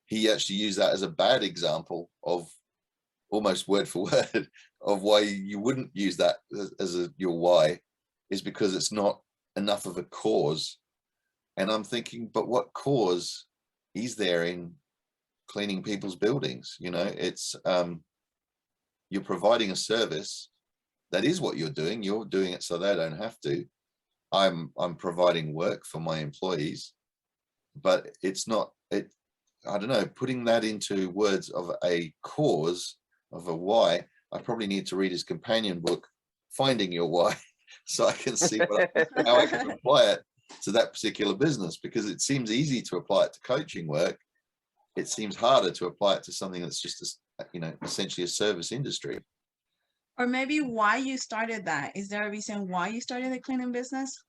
S1: he actually used that as a bad example of, almost word for word, of why you wouldn't use that as your why, is because it's not enough of a cause. And I'm thinking, but what cause is there in cleaning people's buildings? It's you're providing a service. That is what you're doing. You're doing it so they don't have to. I'm providing work for my employees, but it's not, I don't know, putting that into words of a cause, of a why. I probably need to read his companion book, Finding Your Why, so I can see how I can apply it to that particular business, because it seems easy to apply it to coaching work. It seems harder to apply it to something that's just essentially a service industry.
S2: Or maybe why you started that. Is there a reason why you started the cleaning business?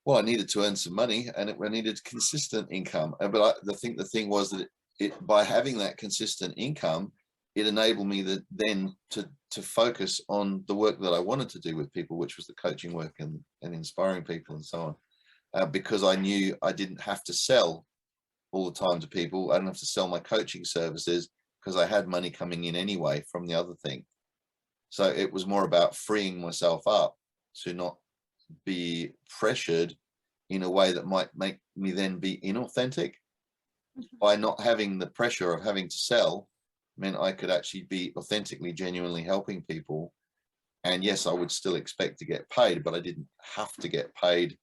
S1: well, I needed to earn some money, and I needed consistent income. But I think the thing was that by having that consistent income, it enabled me then to focus on the work that I wanted to do with people, which was the coaching work and inspiring people and so on, because I knew I didn't have to sell all the time to people. I didn't have to sell my coaching services because I had money coming in anyway from the other thing. So it was more about freeing myself up to not be pressured in a way that might make me then be inauthentic. By not having the pressure of having to sell meant I could actually be authentically, genuinely helping people. And yes, I would still expect to get paid, but I didn't have to get paid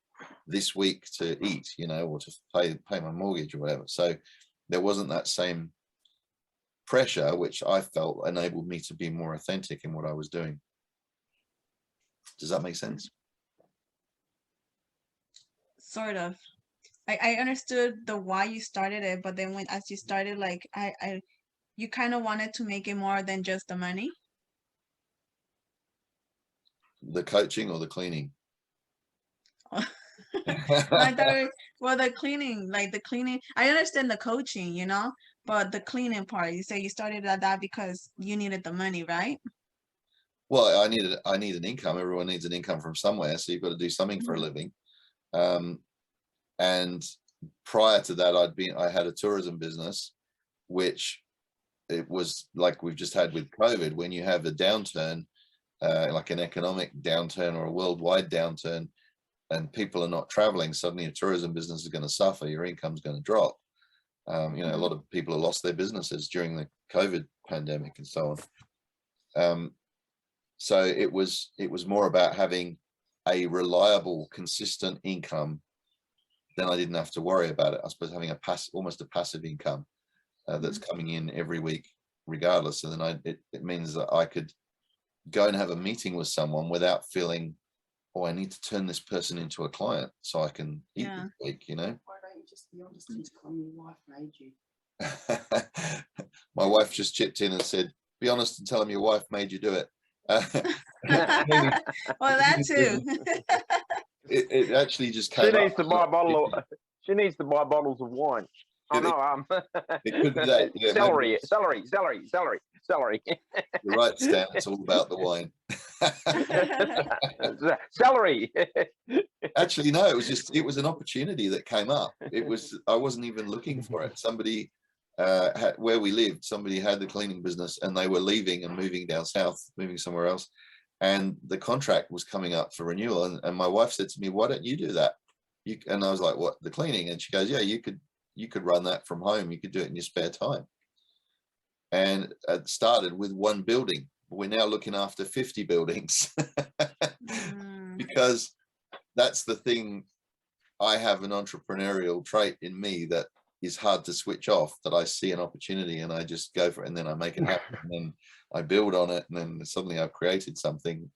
S1: this week to eat, or to pay my mortgage or whatever. So there wasn't that same pressure, which I felt enabled me to be more authentic in what I was doing. Does that make sense?
S2: Sort of. I understood the why you started it, but then as you started, like you kind of wanted to make it more than just the money.
S1: The coaching or the cleaning?
S2: The cleaning, I understand the coaching, but the cleaning part, you say you started at that because you needed the money, right?
S1: Well, I need an income. Everyone needs an income from somewhere, so you've got to do something for a living. And prior to that, I had a tourism business, which it was like we've just had with COVID. When you have a downturn, like an economic downturn or a worldwide downturn, and people are not traveling, suddenly your tourism business is going to suffer. Your income's going to drop. A lot of people have lost their businesses during the COVID pandemic and so on. So it was more about having a reliable, consistent income. Then I didn't have to worry about it. I suppose having almost a passive income that's coming in every week, regardless. And then it means that I could go and have a meeting with someone without feeling, oh, I need to turn this person into a client so I can eat this week,
S5: Why don't you just be honest and tell me your wife made you?
S1: My wife just chipped in and said, be honest and tell him your wife made you do it.
S2: Well, that too.
S1: It actually just came.
S4: She needs to buy a bottle of. She needs to buy bottles of wine. Oh no,
S1: it could be that. Yeah,
S4: celery.
S1: You're right, Stan. It's all about the wine.
S4: Celery.
S1: Actually, no. It was an opportunity that came up. I wasn't even looking for it. Somebody where we lived, somebody had the cleaning business, and they were leaving and moving down south, moving somewhere else. And the contract was coming up for renewal, and my wife said to me, "Why don't you do that?" And I was like, "What, the cleaning?" And she goes, "Yeah, you could run that from home. You could do it in your spare time." And it started with one building. We're now looking after 50 buildings because that's the thing. I have an entrepreneurial trait in me that is hard to switch off, that I see an opportunity and I just go for it, and then I make it happen, and then I build on it, and then suddenly I've created something,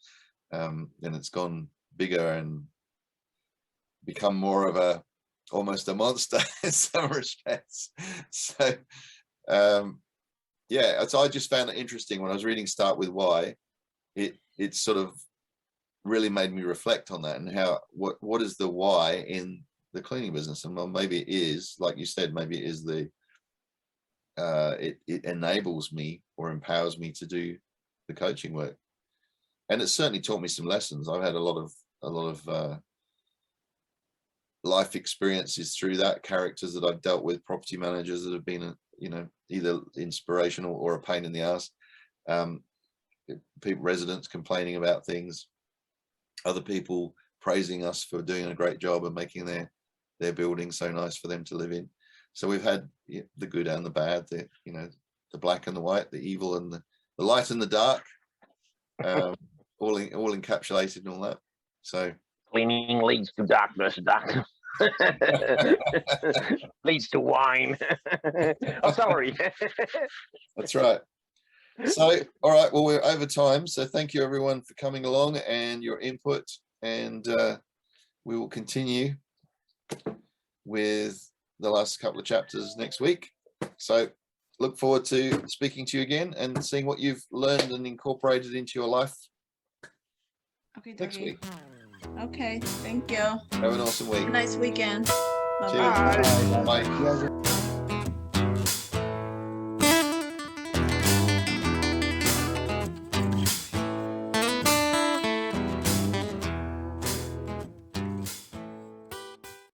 S1: and it's gone bigger and become more of almost a monster in some respects. So so I just found it interesting when I was reading Start With Why. It sort of really made me reflect on that, and how what is the why in the cleaning business. And well, maybe it is, like you said, maybe it is it enables me or empowers me to do the coaching work. And it certainly taught me some lessons. I've had a lot of life experiences through that, characters that I've dealt with, property managers that have been either inspirational or a pain in the ass, residents complaining about things, other people praising us for doing a great job and making their building so nice for them to live in. So we've had the good and the bad, the black and the white, the evil and the light and the dark, all encapsulated and all that. So
S4: Cleaning leads to darkness. Leads to wine. Oh, celery.
S1: That's right. So, all right, well, we're over time. So thank you everyone for coming along and your input. And we will continue with the last couple of chapters next week. So look forward to speaking to you again and seeing what you've learned and incorporated into your life next week.
S2: Okay, thank you.
S1: Have an awesome week.
S2: Nice weekend.
S1: Cheers.
S2: Bye-bye.
S3: All right, guys.
S1: Bye.
S3: You guys are-